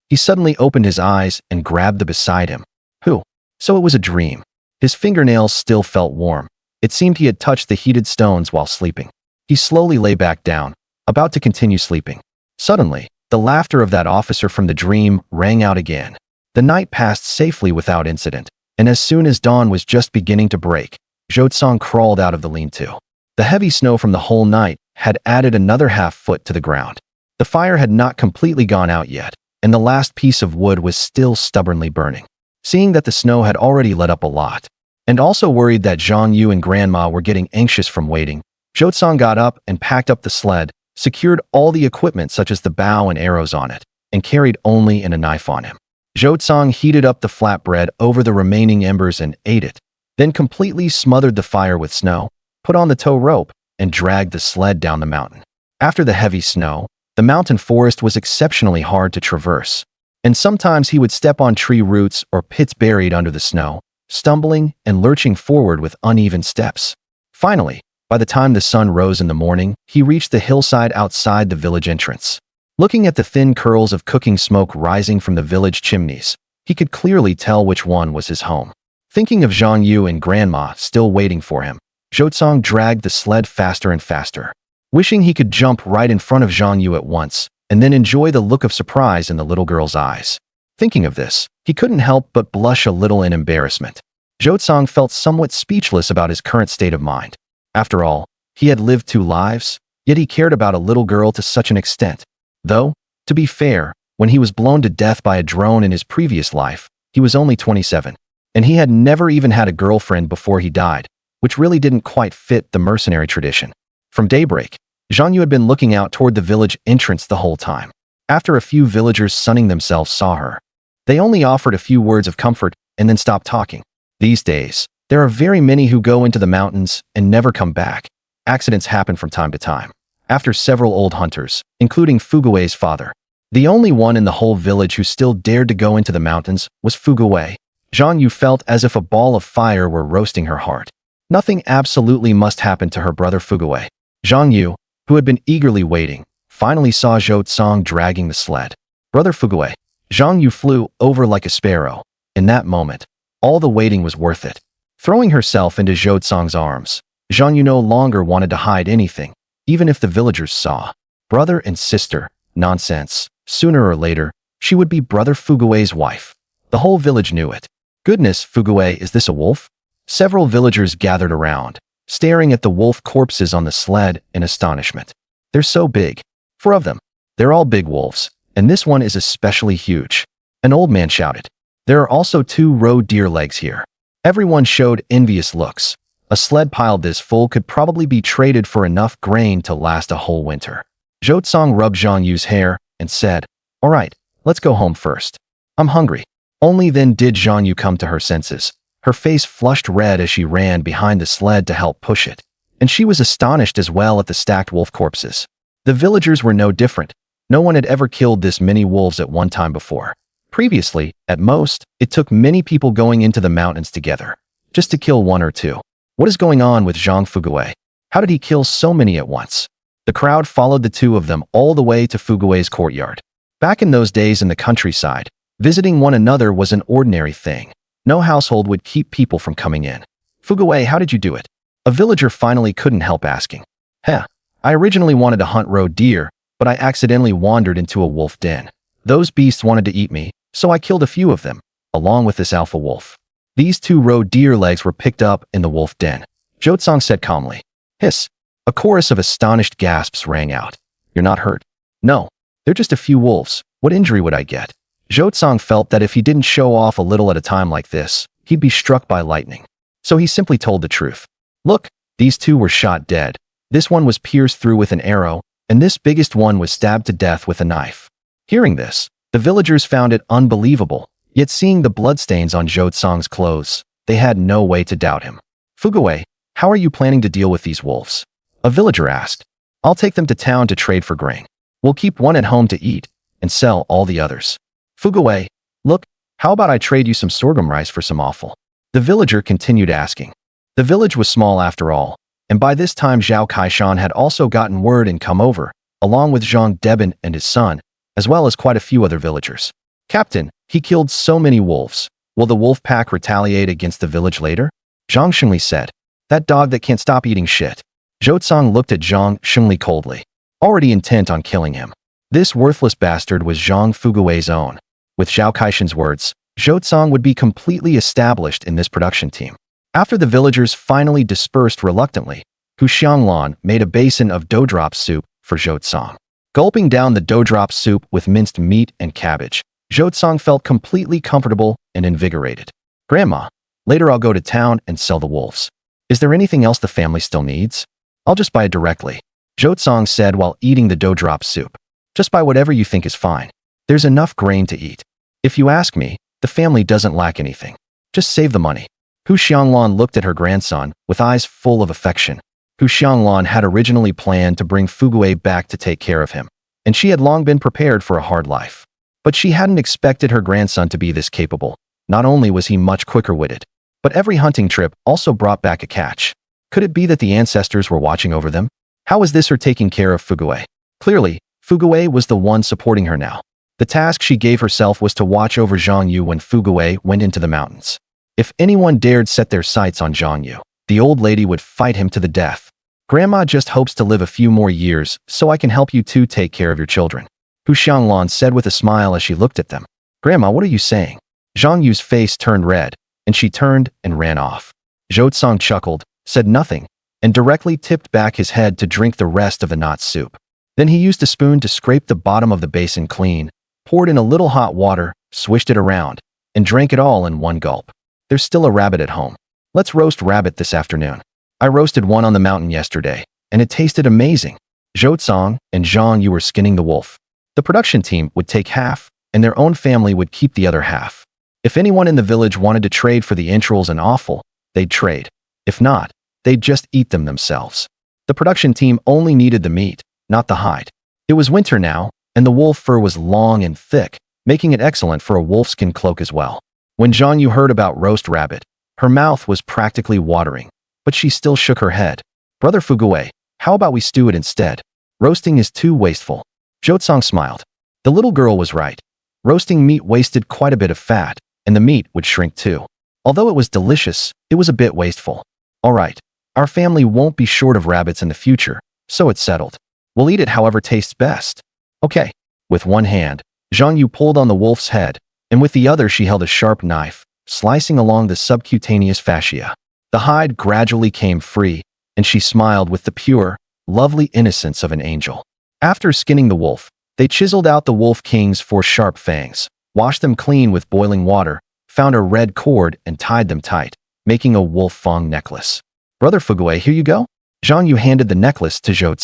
He suddenly opened his eyes and grabbed the beside him. Who? So it was a dream. His fingernails still felt warm. It seemed he had touched the heated stones while sleeping. He slowly lay back down, about to continue sleeping. Suddenly, the laughter of that officer from the dream rang out again. The night passed safely without incident, and as soon as dawn was just beginning to break, Zhou crawled out of the lean-to. The heavy snow from the whole night had added another half-foot to the ground. The fire had not completely gone out yet, and the last piece of wood was still stubbornly burning. Seeing that the snow had already let up a lot, And also worried that Zhang Yu and Grandma were getting anxious from waiting, Zhou got up and packed up the sled, secured all the equipment such as the bow and arrows on it, and carried only a knife on him. Zhou heated up the flatbread over the remaining embers and ate it, then completely smothered the fire with snow, put on the tow rope, and dragged the sled down the mountain. After the heavy snow, the mountain forest was exceptionally hard to traverse, and sometimes he would step on tree roots or pits buried under the snow, stumbling and lurching forward with uneven steps. Finally, by the time the sun rose in the morning, he reached the hillside outside the village entrance. Looking at the thin curls of cooking smoke rising from the village chimneys, he could clearly tell which one was his home. Thinking of Zhang Yu and Grandma still waiting for him, Zhou dragged the sled faster and faster, wishing he could jump right in front of Zhang Yu at once and then enjoy the look of surprise in the little girl's eyes. Thinking of this, he couldn't help but blush a little in embarrassment. Zhou felt somewhat speechless about his current state of mind. After all, he had lived 2 lives, yet he cared about a little girl to such an extent. Though, to be fair, when he was blown to death by a drone in his previous life, he was only 27, and he had never even had a girlfriend before he died, which really didn't quite fit the mercenary tradition. From daybreak, Zhang Yu had been looking out toward the village entrance the whole time. After a few villagers sunning themselves saw her, they only offered a few words of comfort and then stopped talking. These days, there are very many who go into the mountains and never come back. Accidents happen from time to time. After several old hunters, including Fugui's father, the only one in the whole village who still dared to go into the mountains was Fugui. Zhang Yu felt as if a ball of fire were roasting her heart. Nothing absolutely must happen to her brother Fugui. Zhang Yu, who had been eagerly waiting, finally saw Zhou dragging the sled. Brother Fugui. Zhang Yu flew over like a sparrow. In that moment, all the waiting was worth it. Throwing herself into Zhou arms, Zhang Yu no longer wanted to hide anything, even if the villagers saw. Brother and sister, nonsense. Sooner or later, she would be Brother Fugui's wife. The whole village knew it. Goodness, Fugui, is this a wolf? Several villagers gathered around, staring at the wolf corpses on the sled in astonishment. They're so big. 4 of them. They're all big wolves, and this one is especially huge. An old man shouted. There are also 2 roe deer legs here. Everyone showed envious looks. A sled piled this full could probably be traded for enough grain to last a whole winter. Zhou rubbed Zhang Yu's hair and said, "All right, let's go home first. I'm hungry." Only then did Zhang Yu come to her senses. Her face flushed red as she ran behind the sled to help push it, and she was astonished as well at the stacked wolf corpses. The villagers were no different. No one had ever killed this many wolves at one time before. Previously, at most, it took many people going into the mountains together, just to kill 1 or 2. What is going on with Zhang Fugui? How did he kill so many at once? The crowd followed the 2 of them all the way to Fugui's courtyard. Back in those days in the countryside, visiting one another was an ordinary thing. No household would keep people from coming in. "Fugui, how did you do it?" A villager finally couldn't help asking. "Heh, I originally wanted to hunt roe deer, but I accidentally wandered into a wolf den. Those beasts wanted to eat me, so I killed a few of them, along with this alpha wolf." These 2 roe deer legs were picked up in the wolf den. Zhou said calmly. "Hiss." A chorus of astonished gasps rang out. "You're not hurt?" "No, they're just a few wolves. What injury would I get?" Zhou felt that if he didn't show off a little at a time like this, he'd be struck by lightning. So he simply told the truth. "Look, these 2 were shot dead. This one was pierced through with an arrow, and this biggest one was stabbed to death with a knife." Hearing this, the villagers found it unbelievable, yet seeing the bloodstains on Zhou clothes, they had no way to doubt him. "Fugui, how are you planning to deal with these wolves?" A villager asked. "I'll take them to town to trade for grain. We'll keep 1 at home to eat, and sell all the others." "Fugui, look, how about I trade you some sorghum rice for some offal?" The villager continued asking. The village was small after all, and by this time Zhao Kaishan had also gotten word and come over, along with Zhang Deben and his son, as well as quite a few other villagers. "Captain, he killed so many wolves. Will the wolf pack retaliate against the village later?" Zhang Shengli said. "That dog that can't stop eating shit." Zhou looked at Zhang Shengli coldly, already intent on killing him. This worthless bastard was Zhang Fugui's own. With Zhao Kaishan's words, Zhou would be completely established in this production team. After the villagers finally dispersed reluctantly, Hu Xianglan made a basin of dough drop soup for Zhou. Gulping down the dough drop soup with minced meat and cabbage, Zhou felt completely comfortable and invigorated. "Grandma, Later I'll go to town and sell the wolves. Is there anything else the family still needs? I'll just buy it directly, Zhou said while eating the dough drop soup. Just buy whatever you think is fine. There's enough grain to eat. If you ask me, the family doesn't lack anything. Just save the money. Hu Xianglan looked at her grandson with eyes full of affection. Hu Xianglan had originally planned to bring Fugui back to take care of him, and she had long been prepared for a hard life. But she hadn't expected her grandson to be this capable. Not only was he much quicker-witted, but every hunting trip also brought back a catch. Could it be that the ancestors were watching over them? How was this her taking care of Fugui? Clearly, Fugui was the one supporting her now. The task she gave herself was to watch over Zhang Yu when Fugui went into the mountains. If anyone dared set their sights on Zhang Yu, the old lady would fight him to the death. Grandma just hopes to live a few more years so I can help you two take care of your children, Hu Xianglan said with a smile as she looked at them. Grandma, what are you saying? Zhang Yu's face turned red, and she turned and ran off. Zhou chuckled, said nothing, and directly tipped back his head to drink the rest of the not soup. Then he used a spoon to scrape the bottom of the basin clean, poured in a little hot water, swished it around, and drank it all in one gulp. There's still a rabbit at home. Let's roast rabbit this afternoon. I roasted one on the mountain yesterday, and it tasted amazing. Zhou and Zhang Yu were skinning the wolf. The production team would take half, and their own family would keep the other half. If anyone in the village wanted to trade for the entrails and offal, they'd trade. If not, they'd just eat them themselves. The production team only needed the meat, not the hide. It was winter now, and the wolf fur was long and thick, making it excellent for a wolfskin cloak as well. When Zhang Yu heard about roast rabbit, her mouth was practically watering, but she still shook her head. Brother Fugui, how about we stew it instead? Roasting is too wasteful. Zhou smiled. The little girl was right. Roasting meat wasted quite a bit of fat, and the meat would shrink too. Although it was delicious, it was a bit wasteful. All right, our family won't be short of rabbits in the future, so it's settled. We'll eat it however tastes best. Okay. With one hand, Zhang Yu pulled on the wolf's head, and with the other she held a sharp knife, slicing along the subcutaneous fascia. The hide gradually came free, and she smiled with the pure, lovely innocence of an angel. After skinning the wolf, they chiseled out the wolf king's 4 sharp fangs, washed them clean with boiling water, found a red cord and tied them tight, making a wolf fang necklace. Brother Fugui, here you go. Zhang Yu handed the necklace to Zhou.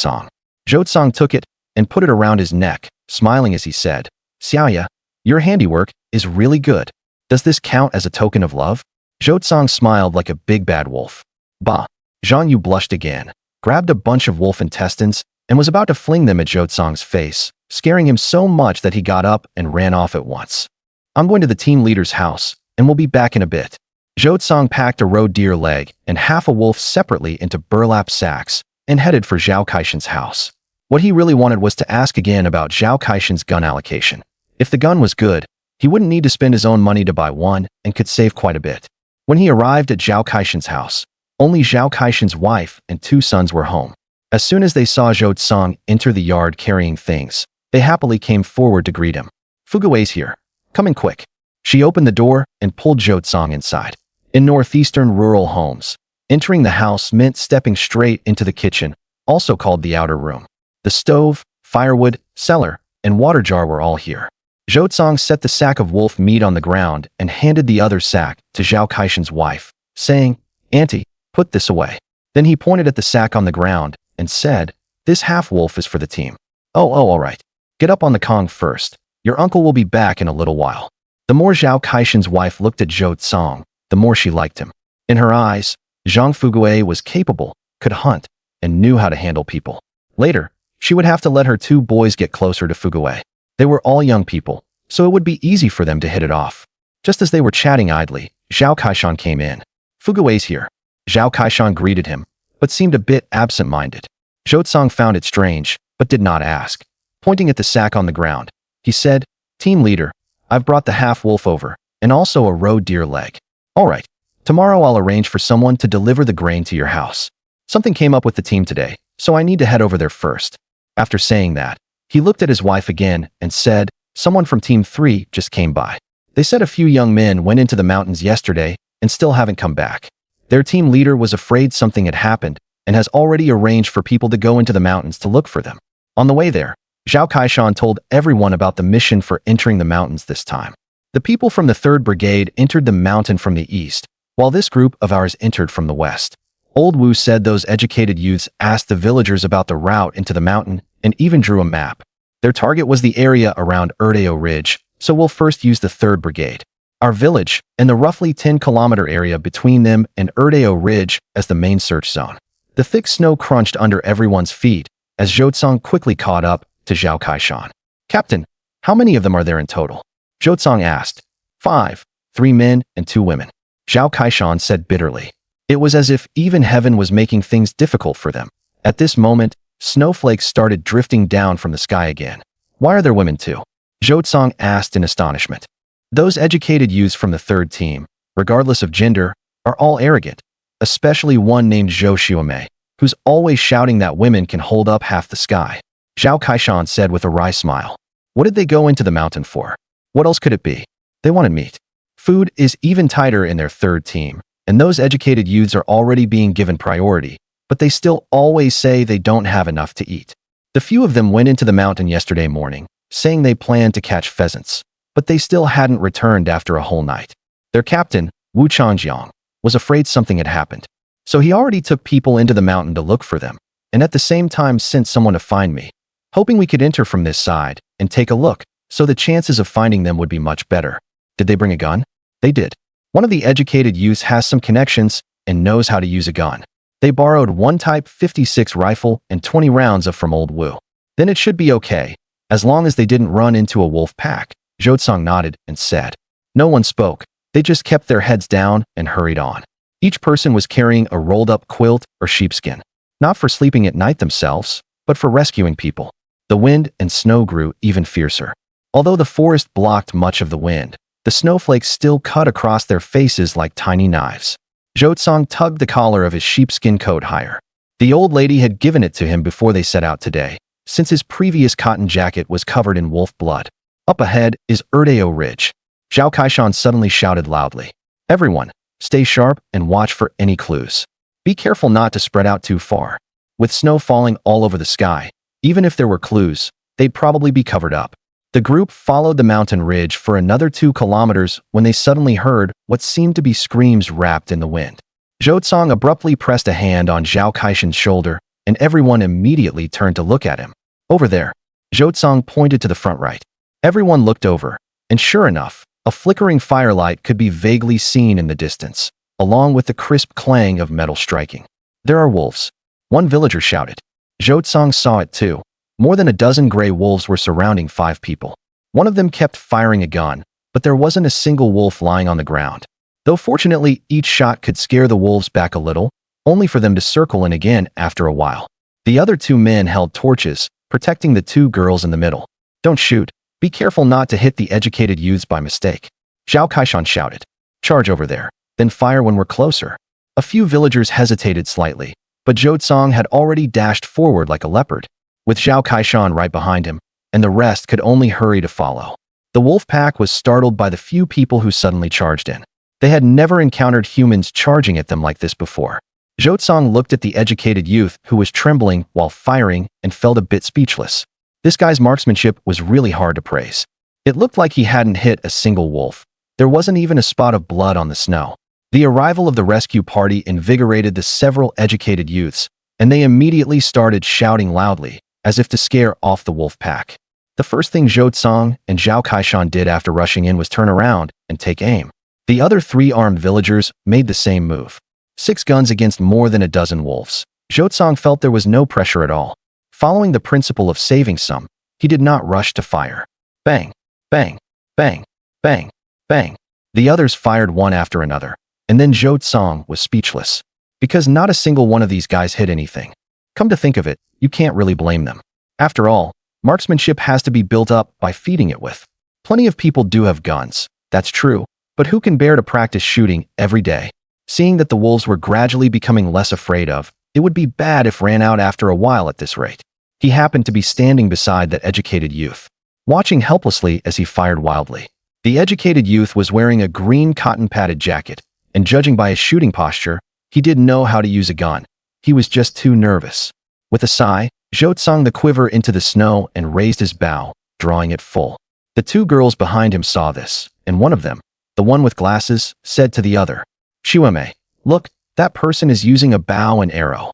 Zhou took it and put it around his neck, smiling as he said, Xiaoya, your handiwork is really good. Does this count as a token of love? Zhou smiled like a big bad wolf. Bah! Zhang Yu blushed again, grabbed a bunch of wolf intestines, and was about to fling them at Zhou face, scaring him so much that he got up and ran off at once. I'm going to the team leader's house, and we'll be back in a bit. Zhou packed a roe deer leg and half a wolf separately into burlap sacks and headed for Zhao Caishan's house. What he really wanted was to ask again about Zhao Caishan's gun allocation. If the gun was good, he wouldn't need to spend his own money to buy one and could save quite a bit. When he arrived at Zhao Caishan's house, only Zhao Caishan's wife and 2 sons were home. As soon as they saw Zhou enter the yard carrying things, they happily came forward to greet him. Fugui's here. Come in quick. She opened the door and pulled Zhou inside. In northeastern rural homes, entering the house meant stepping straight into the kitchen, also called the outer room. The stove, firewood, cellar, and water jar were all here. Zhou set the sack of wolf meat on the ground and handed the other sack to Zhao Caishan's wife, saying, Auntie, put this away. Then he pointed at the sack on the ground and said, This half-wolf is for the team. Oh, all right. Get up on the Kong first. Your uncle will be back in a little while. The more Zhao Caishan's wife looked at Zhou, the more she liked him. In her eyes, Zhang Fugui was capable, could hunt, and knew how to handle people. Later, she would have to let her 2 boys get closer to Fugui. They were all young people, so it would be easy for them to hit it off. Just as they were chatting idly, Zhao Caishan came in. Fugui's here. Zhao Caishan greeted him, but seemed a bit absent-minded. Zhou found it strange, but did not ask. Pointing at the sack on the ground, he said, Team leader, I've brought the half-wolf over, and also a roe deer leg. All right, tomorrow I'll arrange for someone to deliver the grain to your house. Something came up with the team today, so I need to head over there first. After saying that, he looked at his wife again and said, Someone from Team 3 just came by. They said a few young men went into the mountains yesterday and still haven't come back. Their team leader was afraid something had happened and has already arranged for people to go into the mountains to look for them. On the way there, Zhao Caishan told everyone about the mission for entering the mountains this time. The people from the 3rd Brigade entered the mountain from the east, while this group of ours entered from the west. Old Wu said those educated youths asked the villagers about the route into the mountain and even drew a map. Their target was the area around Urdeo Ridge, so we'll first use the 3rd Brigade, our village, and the roughly 10-kilometer area between them and Urdeo Ridge as the main search zone. The thick snow crunched under everyone's feet as Zhou Tsang quickly caught up to Zhao Kaishan. "Captain, how many of them are there in total?" Zhou Tsang asked. 5, 3 men and 2 women. Zhao Kaishan said bitterly. It was as if even heaven was making things difficult for them. At this moment, snowflakes started drifting down from the sky again. "Why are there women too?" Zhou Tsang asked in astonishment. Those educated youths from the 3rd team, regardless of gender, are all arrogant, especially one named Zhou Xiaomei, who's always shouting that women can hold up half the sky. Zhao Kaishan said with a wry smile. What did they go into the mountain for? What else could it be? They wanted meat. Food is even tighter in their 3rd team, and those educated youths are already being given priority, but they still always say they don't have enough to eat. The few of them went into the mountain yesterday morning, saying they planned to catch pheasants, but they still hadn't returned after a whole night. Their captain, Wu Changjiang, was afraid something had happened, so he already took people into the mountain to look for them, and at the same time sent someone to find me, hoping we could enter from this side and take a look, so the chances of finding them would be much better. Did they bring a gun? They did. One of the educated youths has some connections and knows how to use a gun. They borrowed one Type 56 rifle and 20 rounds of from Old Wu. Then it should be okay, as long as they didn't run into a wolf pack. Zhou Tsang nodded and said. No one spoke. They just kept their heads down and hurried on. Each person was carrying a rolled-up quilt or sheepskin, not for sleeping at night themselves, but for rescuing people. The wind and snow grew even fiercer. Although the forest blocked much of the wind, the snowflakes still cut across their faces like tiny knives. Zhou Tsang tugged the collar of his sheepskin coat higher. The old lady had given it to him before they set out today, since his previous cotton jacket was covered in wolf blood. Up ahead is Urdeo Ridge. Zhao Kaishan suddenly shouted loudly. Everyone, stay sharp and watch for any clues. Be careful not to spread out too far. With snow falling all over the sky, even if there were clues, they'd probably be covered up. The group followed the mountain ridge for another 2 kilometers when they suddenly heard what seemed to be screams wrapped in the wind. Zhou Tsang abruptly pressed a hand on Zhao Kaishan's shoulder, and everyone immediately turned to look at him. Over there. Zhou Tsang pointed to the front right. Everyone looked over, and sure enough, a flickering firelight could be vaguely seen in the distance, along with the crisp clang of metal striking. There are wolves. One villager shouted. Zhou Tsang saw it too. More than a dozen gray wolves were surrounding 5 people. One of them kept firing a gun, but there wasn't a single wolf lying on the ground. Though fortunately, each shot could scare the wolves back a little, only for them to circle in again after a while. The other 2 men held torches, protecting the 2 girls in the middle. Don't shoot. Be careful not to hit the educated youths by mistake. Zhao Kaishan shouted. Charge over there, then fire when we're closer. A few villagers hesitated slightly, but Zhou Tsang had already dashed forward like a leopard, with Zhao Kaishan right behind him, and the rest could only hurry to follow. The wolf pack was startled by the few people who suddenly charged in. They had never encountered humans charging at them like this before. Zhou Tsang looked at the educated youth who was trembling while firing and felt a bit speechless. This guy's marksmanship was really hard to praise. It looked like he hadn't hit a single wolf. There wasn't even a spot of blood on the snow. The arrival of the rescue party invigorated the several educated youths, and they immediately started shouting loudly, as if to scare off the wolf pack. The first thing Zhou Tsang and Zhao Kaishan did after rushing in was turn around and take aim. The other 3 armed villagers made the same move. 6 guns against more than a dozen wolves. Zhou Tsang felt there was no pressure at all. Following the principle of saving some, he did not rush to fire. Bang, bang, bang, bang, bang. The others fired one after another, and then Zhou Tsang was speechless, because not a single one of these guys hit anything. Come to think of it, you can't really blame them. After all, marksmanship has to be built up by feeding it with. Plenty of people do have guns, that's true, but who can bear to practice shooting every day? Seeing that the wolves were gradually becoming less afraid of, it would be bad if ran out after a while at this rate. He happened to be standing beside that educated youth, watching helplessly as he fired wildly. The educated youth was wearing a green cotton-padded jacket, and judging by his shooting posture, he didn't know how to use a gun. He was just too nervous. With a sigh, Zhou Tsang the quiver into the snow and raised his bow, drawing it full. The 2 girls behind him saw this, and one of them, the one with glasses, said to the other, Shuame, look, that person is using a bow and arrow.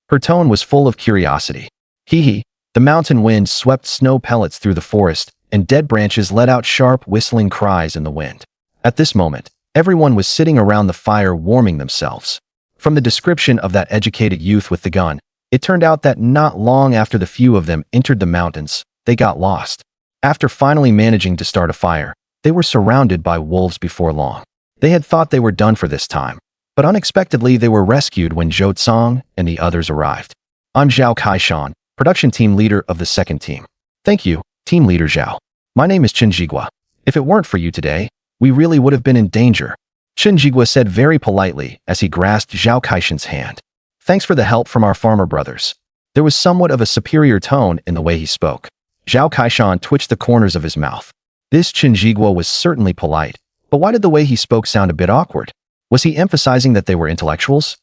Her tone was full of curiosity. Hee. The mountain wind swept snow pellets through the forest, and dead branches let out sharp, whistling cries in the wind. At this moment, everyone was sitting around the fire warming themselves. From the description of that educated youth with the gun, it turned out that not long after the few of them entered the mountains, they got lost. After finally managing to start a fire, they were surrounded by wolves before long. They had thought they were done for this time, but unexpectedly they were rescued when Zhou Tsang and the others arrived. I'm Zhao Kaishan, production team leader of the second team. Thank you, team leader Zhao. My name is Chen Jigua. If it weren't for you today, we really would have been in danger. Chen Jigua said very politely as he grasped Zhao Kaishan's hand. Thanks for the help from our farmer brothers. There was somewhat of a superior tone in the way he spoke. Zhao Kaishan twitched the corners of his mouth. This Chen Jigua was certainly polite, but why did the way he spoke sound a bit awkward? Was he emphasizing that they were intellectuals?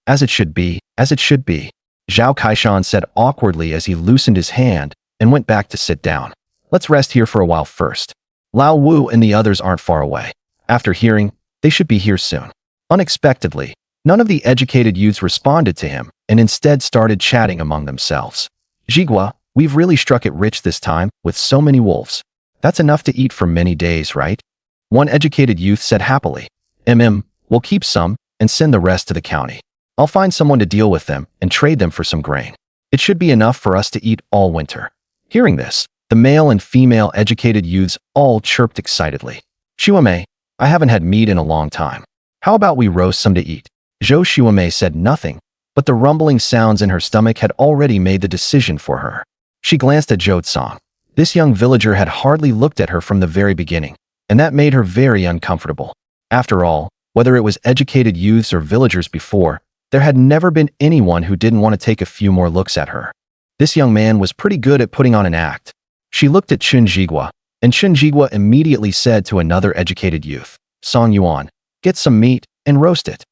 As it should be, as it should be. Zhao Kaishan said awkwardly as he loosened his hand and went back to sit down. Let's rest here for a while first. Lao Wu and the others aren't far away. After hearing, they should be here soon. Unexpectedly, none of the educated youths responded to him and instead started chatting among themselves. Jigua, we've really struck it rich this time with so many wolves. That's enough to eat for many days, right? One educated youth said happily. We'll keep some and send the rest to the county. I'll find someone to deal with them and trade them for some grain. It should be enough for us to eat all winter. Hearing this, the male and female educated youths all chirped excitedly. Shuame, I haven't had meat in a long time. How about we roast some to eat? Zhou Shuame said nothing, but the rumbling sounds in her stomach had already made the decision for her. She glanced at Zhou Tsang. This young villager had hardly looked at her from the very beginning, and that made her very uncomfortable. After all, whether it was educated youths or villagers before, there had never been anyone who didn't want to take a few more looks at her. This young man was pretty good at putting on an act. She looked at Chen Jigua, and Chen Jigua immediately said to another educated youth, Song Yuan, get some meat and roast it.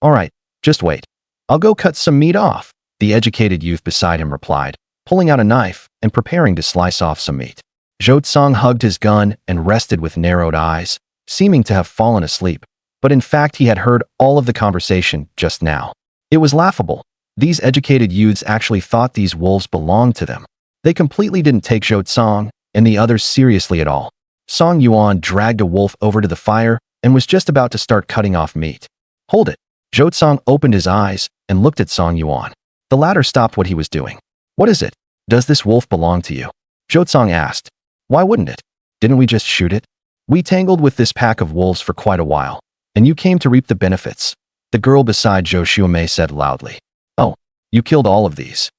All right, just wait. I'll go cut some meat off, the educated youth beside him replied, pulling out a knife and preparing to slice off some meat. Zhou Tsang hugged his gun and rested with narrowed eyes, seeming to have fallen asleep, but in fact he had heard all of the conversation just now. It was laughable. These educated youths actually thought these wolves belonged to them. They completely didn't take Zhou Tsang and the others seriously at all. Song Yuan dragged a wolf over to the fire and was just about to start cutting off meat. Hold it. Zhou Tsang opened his eyes and looked at Song Yuan. The latter stopped what he was doing. What is it? Does this wolf belong to you? Zhou Tsang asked. Why wouldn't it? Didn't we just shoot it? We tangled with this pack of wolves for quite a while, and you came to reap the benefits. The girl beside Zhou Shuame said loudly. Oh, you killed all of these.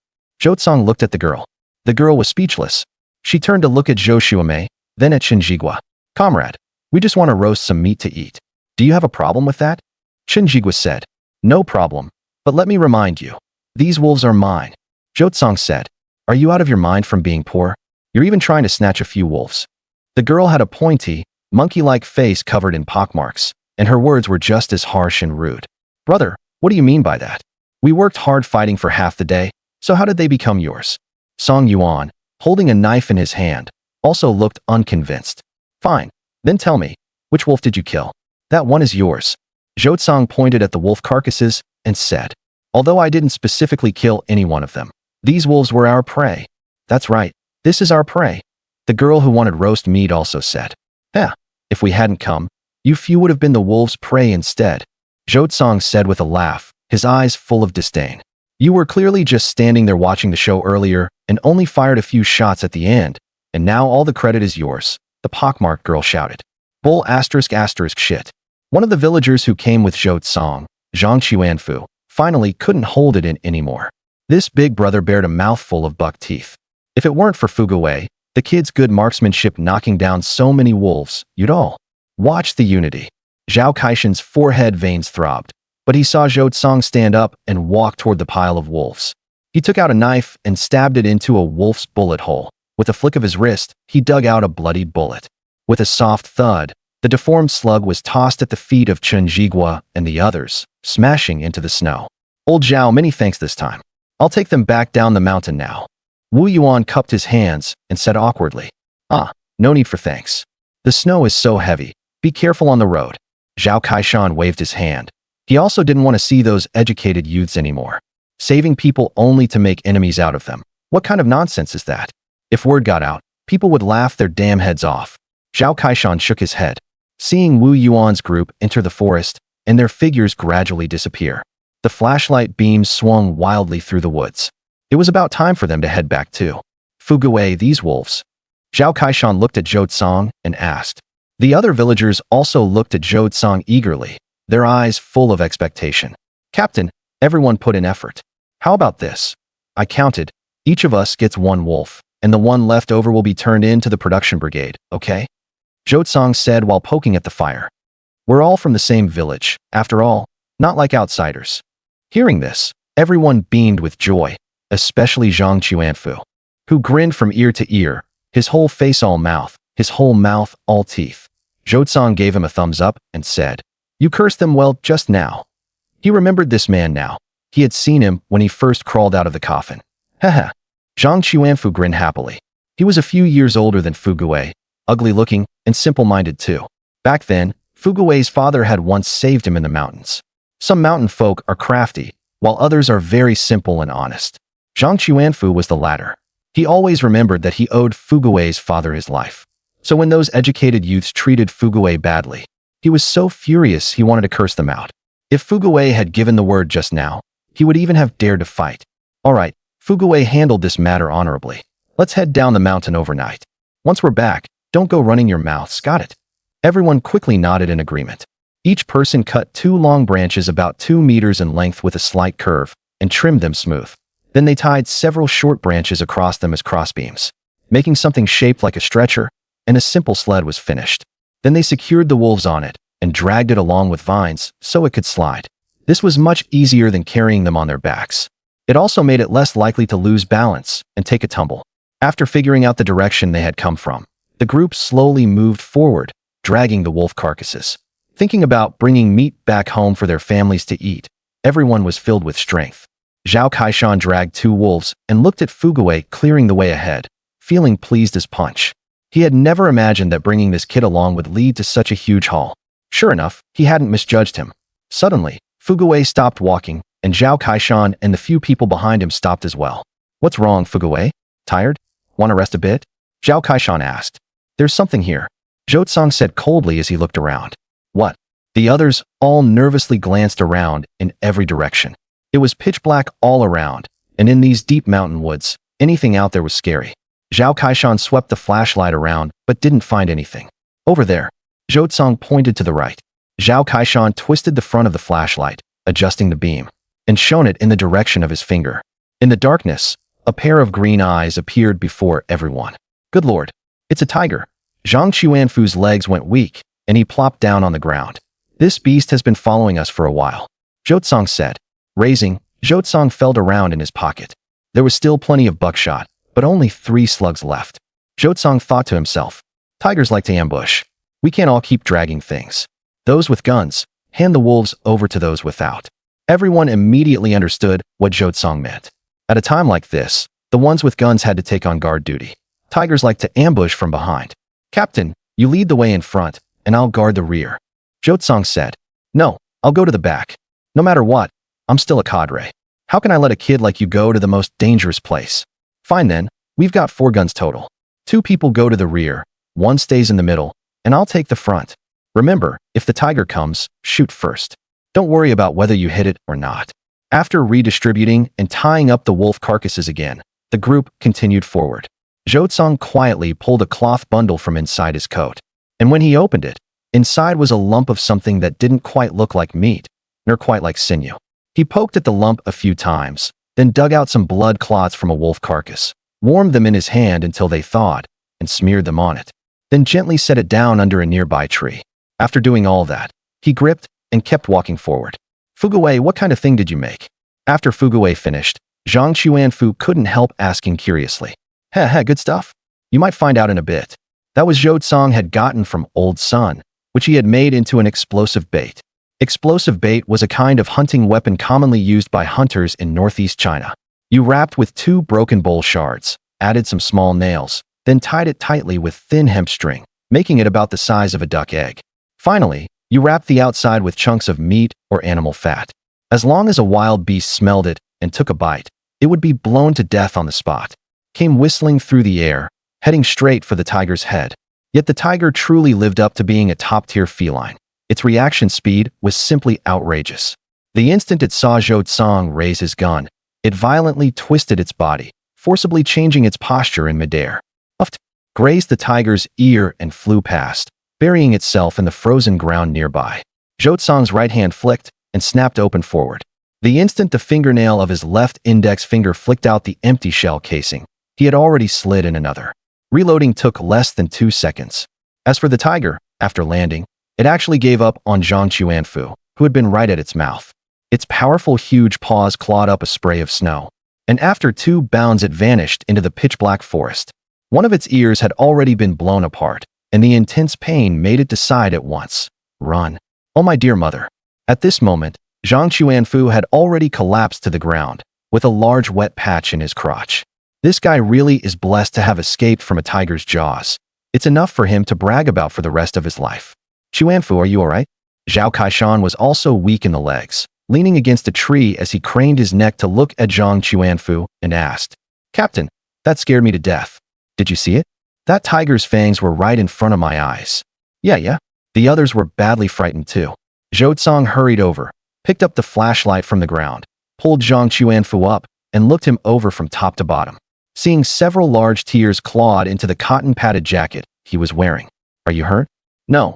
Zhou Tsang looked at the girl. The girl was speechless. She turned to look at Zhou Shuame, then at Chen Jigua. Comrade, we just want to roast some meat to eat. Do you have a problem with that? Chen Jigua said. No problem, but let me remind you. These wolves are mine. Zhou Tsang said. Are you out of your mind from being poor? You're even trying to snatch a few wolves. The girl had a pointy, monkey-like face covered in pockmarks, and her words were just as harsh and rude. Brother, what do you mean by that? We worked hard fighting for half the day, so how did they become yours? Song Yuan, holding a knife in his hand, also looked unconvinced. Fine, then tell me, which wolf did you kill? That one is yours. Zhou Tsang pointed at the wolf carcasses and said, although I didn't specifically kill any one of them, these wolves were our prey. That's right, this is our prey. The girl who wanted roast meat also said, if we hadn't come, you few would have been the wolves' prey instead. Zhou Tsang said with a laugh, his eyes full of disdain. You were clearly just standing there watching the show earlier and only fired a few shots at the end, and now all the credit is yours, the pockmarked girl shouted. Bull *** shit. One of the villagers who came with Zhou Tsang, Zhang Qianfu, finally couldn't hold it in anymore. This big brother bared a mouthful of buck teeth. If it weren't for Fugui, the kid's good marksmanship knocking down so many wolves, you'd all watch the unity. Zhao Kaishan's forehead veins throbbed, but he saw Zhou Tsang stand up and walk toward the pile of wolves. He took out a knife and stabbed it into a wolf's bullet hole. With a flick of his wrist, he dug out a bloodied bullet. With a soft thud, the deformed slug was tossed at the feet of Chen Jigua and the others, smashing into the snow. Old Zhao, many thanks this time. I'll take them back down the mountain now. Wu Yuan cupped his hands and said awkwardly, no need for thanks. The snow is so heavy. Be careful on the road. Zhao Kaishan waved his hand, He also didn't want to see those educated youths anymore, saving people only to make enemies out of them. What kind of nonsense is that? If word got out, people would laugh their damn heads off. Zhao Kaishan shook his head, seeing Wu Yuan's group enter the forest and their figures gradually disappear. The flashlight beams swung wildly through the woods. It was about time for them to head back too. Fugui, these wolves. Zhao Kaishan looked at Zhou Tsang and asked. The other villagers also looked at Zhou Tsang eagerly, their eyes full of expectation. Captain, everyone put in effort. How about this? I counted. Each of us gets one wolf, and the one left over will be turned into the production brigade, okay? Zhou Tsang said while poking at the fire. We're all from the same village, after all, not like outsiders. Hearing this, everyone beamed with joy, especially Zhang Chuanfu, who grinned from ear to ear, his whole face all mouth, his whole mouth all teeth. Zhou Tsang gave him a thumbs up and said, You cursed them well just now. He remembered this man now. He had seen him when he first crawled out of the coffin. Haha. Zhang Chuanfu grinned happily. He was a few years older than Fugui, ugly-looking and simple-minded too. Back then, Fugui's father had once saved him in the mountains. Some mountain folk are crafty, while others are very simple and honest. Zhang Chuanfu was the latter. He always remembered that he owed Fugui's father his life. So when those educated youths treated Fugui badly, he was so furious he wanted to curse them out. If Fugui had given the word just now, he would even have dared to fight. All right, Fugui handled this matter honorably. Let's head down the mountain overnight. Once we're back, don't go running your mouths, got it? Everyone quickly nodded in agreement. Each person cut 2 long branches about 2 meters in length with a slight curve and trimmed them smooth. Then they tied several short branches across them as crossbeams, making something shaped like a stretcher, and a simple sled was finished. Then they secured the wolves on it and dragged it along with vines so it could slide. This was much easier than carrying them on their backs. It also made it less likely to lose balance and take a tumble. After figuring out the direction they had come from, the group slowly moved forward, dragging the wolf carcasses. Thinking about bringing meat back home for their families to eat, everyone was filled with strength. Zhao Kaishan dragged 2 wolves and looked at Fugui clearing the way ahead, feeling pleased as punch. He had never imagined that bringing this kid along would lead to such a huge haul. Sure enough, he hadn't misjudged him. Suddenly, Fugui stopped walking, and Zhao Kaishan and the few people behind him stopped as well. What's wrong, Fugui? Tired? Want to rest a bit? Zhao Kaishan asked. There's something here, Zhou Tsang said coldly as he looked around. What? The others all nervously glanced around in every direction. It was pitch black all around, and in these deep mountain woods, anything out there was scary. Zhao Kaishan swept the flashlight around but didn't find anything. Over there, Zhou Tsang pointed to the right. Zhao Kaishan twisted the front of the flashlight, adjusting the beam, and shone it in the direction of his finger. In the darkness, a pair of green eyes appeared before everyone. Good lord, it's a tiger. Zhang Chuanfu's legs went weak, and he plopped down on the ground. This beast has been following us for a while, Zhou Tsang said. Raising, Zhou Tsang felt around in his pocket. There was still plenty of buckshot, but only 3 slugs left. Zhou Tsang thought to himself, tigers like to ambush. We can't all keep dragging things. Those with guns, hand the wolves over to those without. Everyone immediately understood what Zhou Tsang meant. At a time like this, the ones with guns had to take on guard duty. Tigers like to ambush from behind. Captain, you lead the way in front, and I'll guard the rear, Zhou Tsang said. No, I'll go to the back. No matter what, I'm still a cadre. How can I let a kid like you go to the most dangerous place? Fine then, we've got 4 guns total. 2 people go to the rear, 1 stays in the middle, and I'll take the front. Remember, if the tiger comes, shoot first. Don't worry about whether you hit it or not. After redistributing and tying up the wolf carcasses again, the group continued forward. Zhou Tsang quietly pulled a cloth bundle from inside his coat. And when he opened it, inside was a lump of something that didn't quite look like meat, nor quite like sinew. He poked at the lump a few times, then dug out some blood clots from a wolf carcass, warmed them in his hand until they thawed, and smeared them on it. Then gently set it down under a nearby tree. After doing all that, he gripped and kept walking forward. Fugui, what kind of thing did you make? After Fugui finished, Zhang Chuanfu couldn't help asking curiously. Heh, good stuff. You might find out in a bit. That was Zhou Tsang had gotten from Old Sun, which he had made into an explosive bait. Explosive bait was a kind of hunting weapon commonly used by hunters in northeast China. You wrapped with 2 broken bowl shards, added some small nails, then tied it tightly with thin hemp string, making it about the size of a duck egg. Finally, You wrap the outside with chunks of meat or animal fat. As long as a wild beast smelled it and took a bite, it would be blown to death on the spot. Came whistling through the air, heading straight for the tiger's head. Yet the tiger truly lived up to being a top-tier feline. Its reaction speed was simply outrageous. The instant it saw Zhou Tsang raise his gun, it violently twisted its body, forcibly changing its posture in midair. Puffed, grazed the tiger's ear and flew past, burying itself in the frozen ground nearby. Zhou Tsang's right hand flicked and snapped open forward. The instant the fingernail of his left index finger flicked out the empty shell casing, he had already slid in another. Reloading took less than 2 seconds. As for the tiger, after landing, it actually gave up on Zhang Fugui, who had been right at its mouth. Its powerful, huge paws clawed up a spray of snow, and after 2 bounds it vanished into the pitch-black forest. One of its ears had already been blown apart, and the intense pain made it decide at once. Run. Oh my dear mother. At this moment, Zhang Fugui had already collapsed to the ground, with a large wet patch in his crotch. This guy really is blessed to have escaped from a tiger's jaws. It's enough for him to brag about for the rest of his life. Chuanfu, are you alright? Zhao Kaishan was also weak in the legs, leaning against a tree as he craned his neck to look at Zhang Chuanfu and asked, Captain, that scared me to death. Did you see it? That tiger's fangs were right in front of my eyes. Yeah. The others were badly frightened too. Zhou Tsang hurried over, picked up the flashlight from the ground, pulled Zhang Chuanfu up, and looked him over from top to bottom. Seeing several large tears clawed into the cotton-padded jacket he was wearing. Are you hurt? No,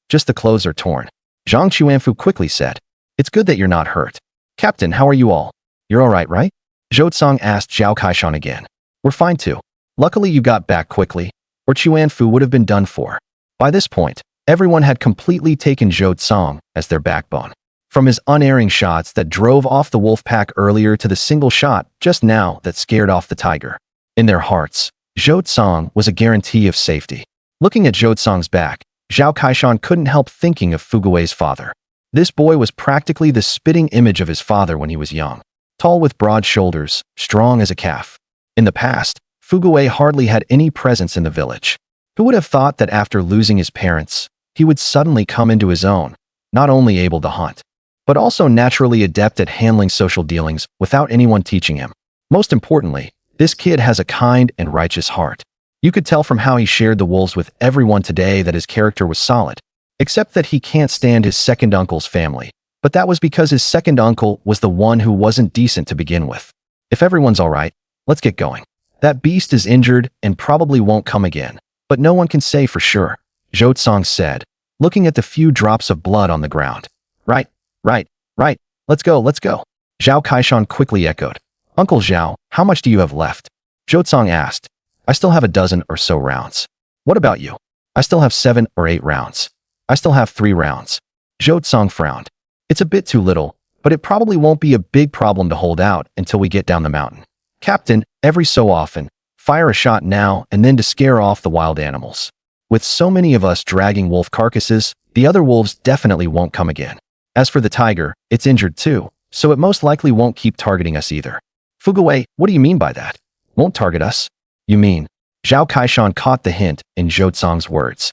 just the clothes are torn. Zhang Chuanfu quickly said. It's good that you're not hurt. Captain, how are you all? You're alright, right? Zhou Tsang asked Zhao Kaishan again. We're fine too. Luckily you got back quickly, or Chuanfu would have been done for. By this point, everyone had completely taken Zhou Tsang as their backbone. From his unerring shots that drove off the wolf pack earlier to the single shot just now that scared off the tiger. In their hearts, Zhou Tsang was a guarantee of safety. Looking at Zhou Tsang's back, Zhao Kaishan couldn't help thinking of Fugui's father. This boy was practically the spitting image of his father when he was young. Tall with broad shoulders, strong as a calf. In the past, Fugui hardly had any presence in the village. Who would have thought that after losing his parents, he would suddenly come into his own, not only able to hunt, but also naturally adept at handling social dealings without anyone teaching him. Most importantly, this kid has a kind and righteous heart. You could tell from how he shared the wolves with everyone today that his character was solid, except that he can't stand his second uncle's family. But that was because his second uncle was the one who wasn't decent to begin with. If everyone's alright, let's get going. That beast is injured and probably won't come again, but no one can say for sure, Zhou Tsang said, looking at the few drops of blood on the ground. Right. Let's go. Zhao Kaishan quickly echoed. Uncle Zhao, how much do you have left? Zhou Tsang asked. I still have a dozen or so rounds. What about you? I still have 7 or 8 rounds. I still have 3 rounds. Zhou Tsang frowned. It's a bit too little, but it probably won't be a big problem to hold out until we get down the mountain. Captain, every so often, fire a shot now and then to scare off the wild animals. With so many of us dragging wolf carcasses, the other wolves definitely won't come again. As for the tiger, it's injured too, so it most likely won't keep targeting us either. Fugui, what do you mean by that? Won't target us? You mean? Zhao Kaishan caught the hint in Zhou Tsang's words.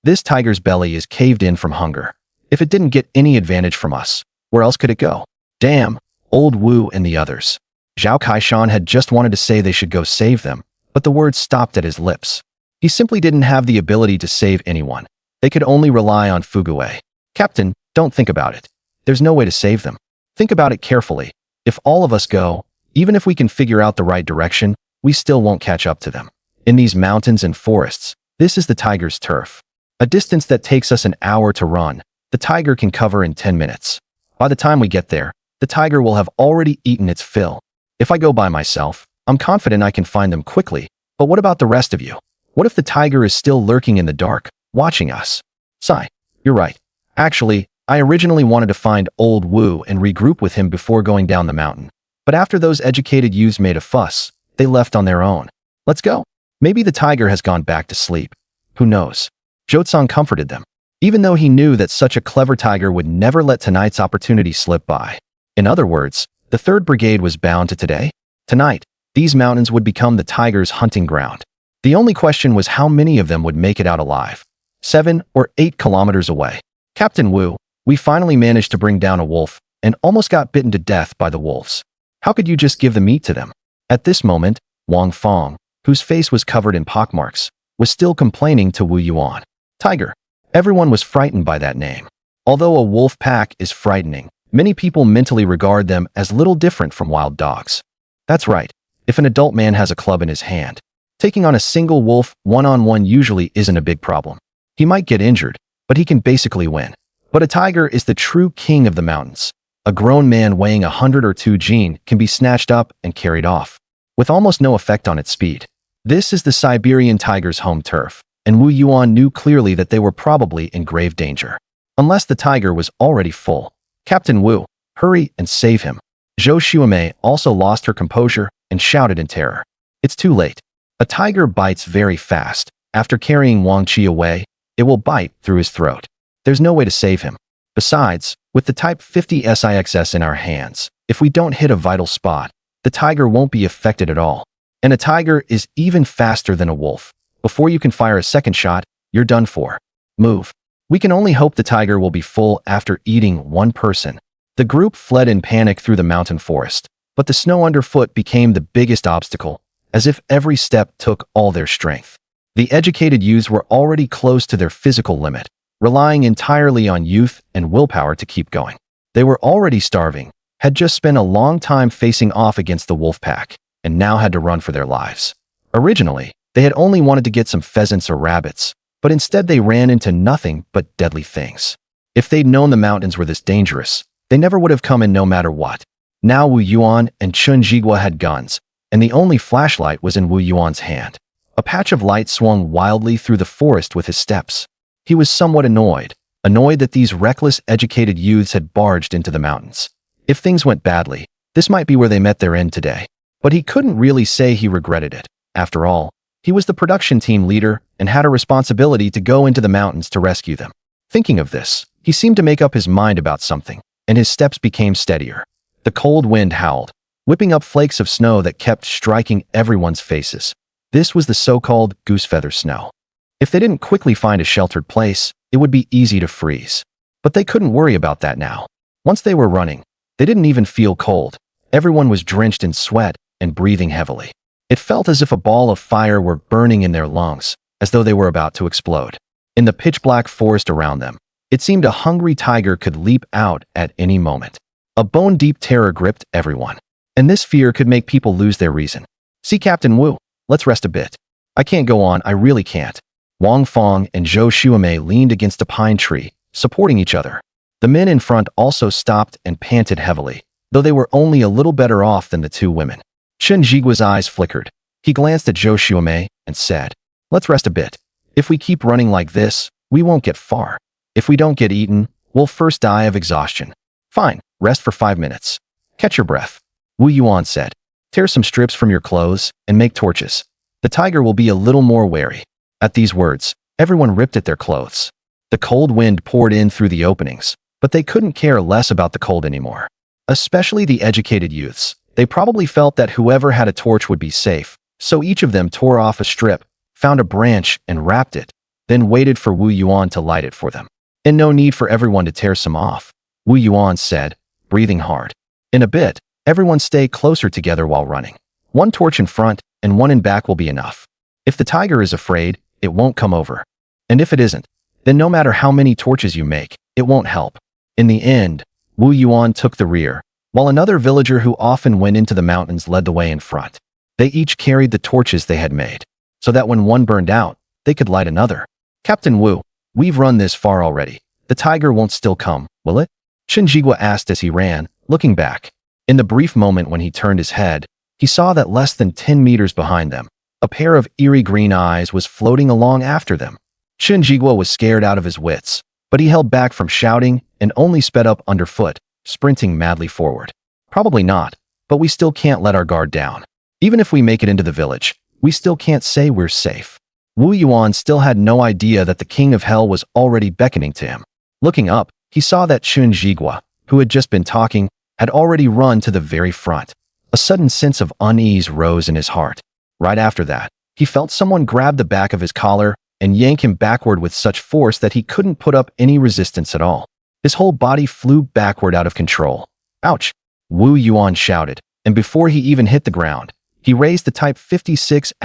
This tiger's belly is caved in from hunger. If it didn't get any advantage from us, where else could it go? Damn, old Wu and the others. Zhao Kaishan had just wanted to say they should go save them, but the words stopped at his lips. He simply didn't have the ability to save anyone. They could only rely on Fugui. Captain, don't think about it. There's no way to save them. Think about it carefully. If all of us go, even if we can figure out the right direction, we still won't catch up to them. In these mountains and forests, this is the tiger's turf. A distance that takes us an hour to run, the tiger can cover in 10 minutes. By the time we get there, the tiger will have already eaten its fill. If I go by myself, I'm confident I can find them quickly, but what about the rest of you? What if the tiger is still lurking in the dark, watching us? Sigh, you're right. Actually, I originally wanted to find old Wu and regroup with him before going down the mountain. But after those educated youths made a fuss, they left on their own. Let's go. Maybe the tiger has gone back to sleep. Who knows? Zhou Tsang comforted them, even though he knew that such a clever tiger would never let tonight's opportunity slip by. In other words, the 3rd Brigade was bound to today. Tonight, these mountains would become the tiger's hunting ground. The only question was how many of them would make it out alive. 7 or 8 kilometers away. Captain Wu, we finally managed to bring down a wolf and almost got bitten to death by the wolves. How could you just give the meat to them? At this moment, Wang Fong, whose face was covered in pockmarks, was still complaining to Wu Yuan. Tiger. Everyone was frightened by that name. Although a wolf pack is frightening, many people mentally regard them as little different from wild dogs. That's right. If an adult man has a club in his hand, taking on a single wolf one-on-one usually isn't a big problem. He might get injured, but he can basically win. But a tiger is the true king of the mountains. A grown man weighing 100 or 2 kg can be snatched up and carried off, with almost no effect on its speed. This is the Siberian tiger's home turf, and Wu Yuan knew clearly that they were probably in grave danger. Unless the tiger was already full. Captain Wu, hurry and save him. Zhou Xuemei also lost her composure and shouted in terror. It's too late. A tiger bites very fast. After carrying Wang Qi away, it will bite through his throat. There's no way to save him. Besides, with the Type 50 SIXS in our hands, if we don't hit a vital spot, the tiger won't be affected at all. And a tiger is even faster than a wolf. Before you can fire a second shot, you're done for. Move. We can only hope the tiger will be full after eating one person. The group fled in panic through the mountain forest, but the snow underfoot became the biggest obstacle, as if every step took all their strength. The educated youths were already close to their physical limit, relying entirely on youth and willpower to keep going. They were already starving, had just spent a long time facing off against the wolf pack, and now had to run for their lives. Originally, they had only wanted to get some pheasants or rabbits, but instead they ran into nothing but deadly things. If they'd known the mountains were this dangerous, they never would have come in no matter what. Now Wu Yuan and Chun Jigua had guns, and the only flashlight was in Wu Yuan's hand. A patch of light swung wildly through the forest with his steps. He was somewhat annoyed that these reckless, educated youths had barged into the mountains. If things went badly, this might be where they met their end today. But he couldn't really say he regretted it. After all, he was the production team leader and had a responsibility to go into the mountains to rescue them. Thinking of this, he seemed to make up his mind about something, and his steps became steadier. The cold wind howled, whipping up flakes of snow that kept striking everyone's faces. This was the so-called goose-feather snow. If they didn't quickly find a sheltered place, it would be easy to freeze. But they couldn't worry about that now. Once they were running, they didn't even feel cold. Everyone was drenched in sweat and breathing heavily. It felt as if a ball of fire were burning in their lungs, as though they were about to explode. In the pitch-black forest around them, it seemed a hungry tiger could leap out at any moment. A bone-deep terror gripped everyone, and this fear could make people lose their reason. See, Captain Wu, let's rest a bit. I can't go on, I really can't. Wang Fong and Zhou Xuemei leaned against a pine tree, supporting each other. The men in front also stopped and panted heavily, though they were only a little better off than the two women. Chen Jigua's eyes flickered. He glanced at Zhou Xuemei and said, "Let's rest a bit. If we keep running like this, we won't get far. If we don't get eaten, we'll first die of exhaustion." "Fine, rest for 5 minutes. Catch your breath," Wu Yuan said. "Tear some strips from your clothes and make torches. The tiger will be a little more wary." At these words, everyone ripped at their clothes. The cold wind poured in through the openings, but they couldn't care less about the cold anymore. Especially the educated youths. They probably felt that whoever had a torch would be safe, so each of them tore off a strip, found a branch and wrapped it, then waited for Wu Yuan to light it for them. "And no need for everyone to tear some off," Wu Yuan said, breathing hard. "In a bit, everyone stay closer together while running. One torch in front and one in back will be enough. If the tiger is afraid, it won't come over. And if it isn't, then no matter how many torches you make, it won't help." In the end, Wu Yuan took the rear, while another villager who often went into the mountains led the way in front. They each carried the torches they had made, so that when one burned out, they could light another. "Captain Wu, we've run this far already. The tiger won't still come, will it?" Chen Jigua asked as he ran, looking back. In the brief moment when he turned his head, he saw that less than 10 meters behind them, a pair of eerie green eyes was floating along after them. Chen Jigua was scared out of his wits, but he held back from shouting and only sped up underfoot, sprinting madly forward. "Probably not, but we still can't let our guard down. Even if we make it into the village, we still can't say we're safe." Wu Yuan still had no idea that the king of hell was already beckoning to him. Looking up, he saw that Chen Jigua, who had just been talking, had already run to the very front. A sudden sense of unease rose in his heart. Right after that, he felt someone grab the back of his collar and yank him backward with such force that he couldn't put up any resistance at all. His whole body flew backward out of control. Ouch! Wu Yuan shouted, and before he even hit the ground, he raised the Type 56 ***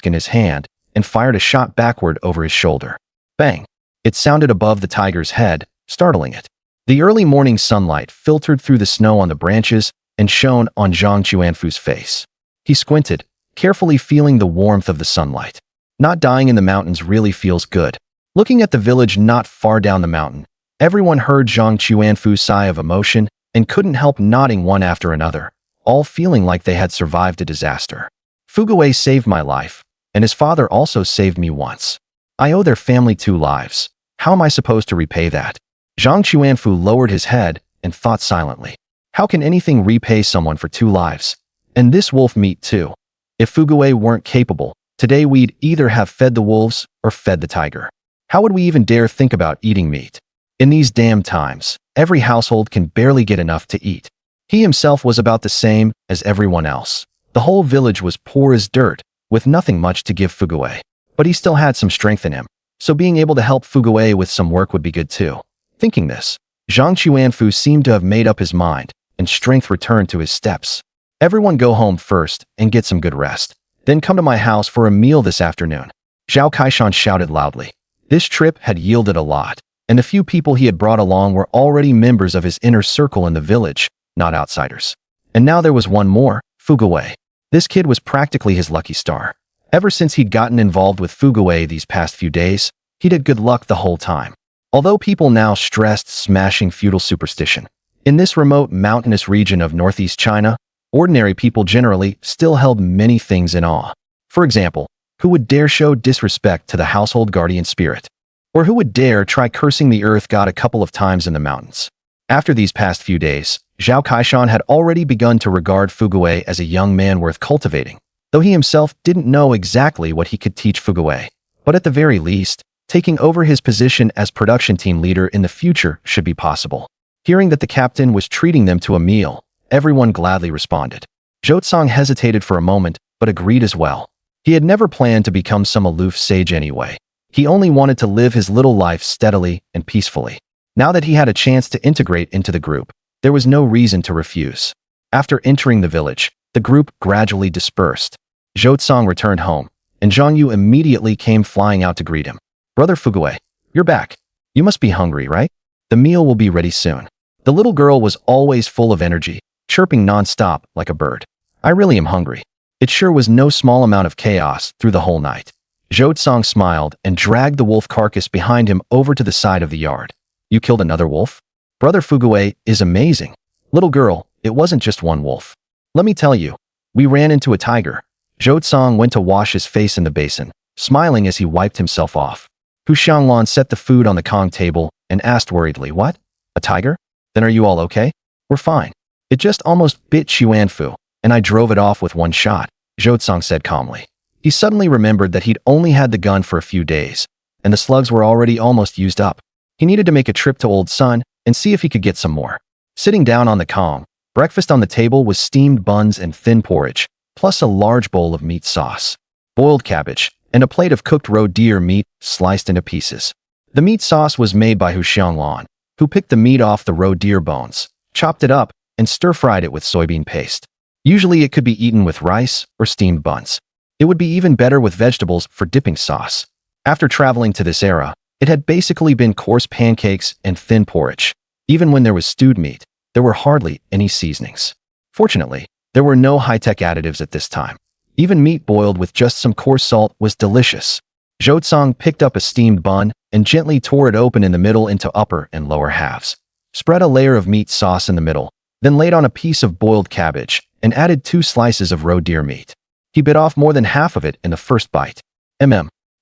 in his hand and fired a shot backward over his shoulder. Bang! It sounded above the tiger's head, startling it. The early morning sunlight filtered through the snow on the branches and shone on Zhang Chuanfu's face. He squinted, carefully feeling the warmth of the sunlight. Not dying in the mountains really feels good. Looking at the village not far down the mountain, everyone heard Zhang Chuanfu's sigh of emotion and couldn't help nodding one after another, all feeling like they had survived a disaster. Fugui saved my life, and his father also saved me once. I owe their family 2 lives. How am I supposed to repay that? Zhang Chuanfu lowered his head and thought silently. How can anything repay someone for 2 lives? And this wolf meat too. If Fugui weren't capable, today we'd either have fed the wolves or fed the tiger. How would we even dare think about eating meat? In these damn times, every household can barely get enough to eat. He himself was about the same as everyone else. The whole village was poor as dirt, with nothing much to give Fugui. But he still had some strength in him, so being able to help Fugui with some work would be good too. Thinking this, Zhang Chuanfu seemed to have made up his mind, and strength returned to his steps. Everyone go home first and get some good rest. Then come to my house for a meal this afternoon. Zhao Kaishan shouted loudly. This trip had yielded a lot, and the few people he had brought along were already members of his inner circle in the village, not outsiders. And now there was one more, Fugui. This kid was practically his lucky star. Ever since he'd gotten involved with Fugui these past few days, he'd had good luck the whole time. Although people now stressed smashing feudal superstition, in this remote mountainous region of northeast China, ordinary people generally still held many things in awe. For example, who would dare show disrespect to the household guardian spirit? Or who would dare try cursing the earth god a couple of times in the mountains? After these past few days, Zhao Kaishan had already begun to regard Fugui as a young man worth cultivating, though he himself didn't know exactly what he could teach Fugui. But at the very least, taking over his position as production team leader in the future should be possible. Hearing that the captain was treating them to a meal, everyone gladly responded. Zhou hesitated for a moment, but agreed as well. He had never planned to become some aloof sage anyway. He only wanted to live his little life steadily and peacefully. Now that he had a chance to integrate into the group, there was no reason to refuse. After entering the village, the group gradually dispersed. Zhou returned home, and Zhang Yu immediately came flying out to greet him. Brother Fugui, you're back. You must be hungry, right? The meal will be ready soon. The little girl was always full of energy, chirping non-stop like a bird. I really am hungry. It sure was no small amount of chaos through the whole night. Zhou smiled and dragged the wolf carcass behind him over to the side of the yard. You killed another wolf? Brother Fugui is amazing. Little girl, it wasn't just one wolf. Let me tell you, we ran into a tiger. Zhou went to wash his face in the basin, smiling as he wiped himself off. Hu Xianglan set the food on the Kong table and asked worriedly, what? A tiger? Then are you all okay? We're fine. It just almost bit Xuanfu, and I drove it off with one shot, Zhou said calmly. He suddenly remembered that he'd only had the gun for a few days, and the slugs were already almost used up. He needed to make a trip to Old Sun and see if he could get some more. Sitting down on the Kong, breakfast on the table was steamed buns and thin porridge, plus a large bowl of meat sauce, boiled cabbage, and a plate of cooked roe deer meat sliced into pieces. The meat sauce was made by Hu Xianglan, who picked the meat off the roe deer bones, chopped it up, and stir-fried it with soybean paste. Usually it could be eaten with rice or steamed buns. It would be even better with vegetables for dipping sauce. After traveling to this era, it had basically been coarse pancakes and thin porridge. Even when there was stewed meat, there were hardly any seasonings. Fortunately, there were no high-tech additives at this time. Even meat boiled with just some coarse salt was delicious. Zhou picked up a steamed bun and gently tore it open in the middle into upper and lower halves. Spread a layer of meat sauce in the middle, then laid on a piece of boiled cabbage and added 2 slices of roe deer meat. He bit off more than half of it in the first bite.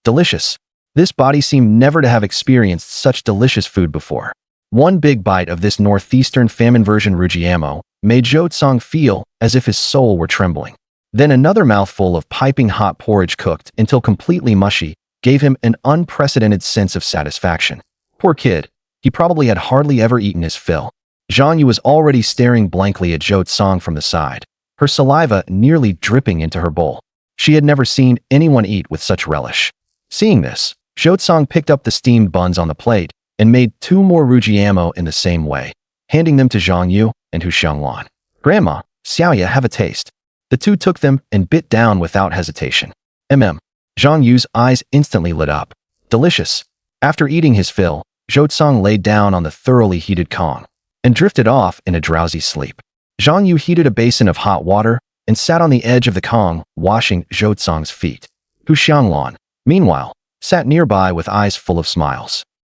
Delicious. This body seemed never to have experienced such delicious food before. One big bite of this northeastern famine version Rujiamo made Zhou feel as if his soul were trembling. Then another mouthful of piping hot porridge cooked until completely mushy gave him an unprecedented sense of satisfaction. Poor kid, he probably had hardly ever eaten his fill. Zhang Yu was already staring blankly at Zhou from the side, her saliva nearly dripping into her bowl. She had never seen anyone eat with such relish. Seeing this, Zhou picked up the steamed buns on the plate and made 2 more rujiamo in the same way, handing them to Zhang Yu and Hu Xianglan. Grandma, Xiaoya, have a taste. The two took them and bit down without hesitation. Zhang Yu's eyes instantly lit up. Delicious. After eating his fill, Zhou laid down on the thoroughly heated kong and drifted off in a drowsy sleep. Zhang Yu heated a basin of hot water and sat on the edge of the kong, washing Zhou feet. Hu Xianglan, meanwhile, sat nearby with eyes full of smiles.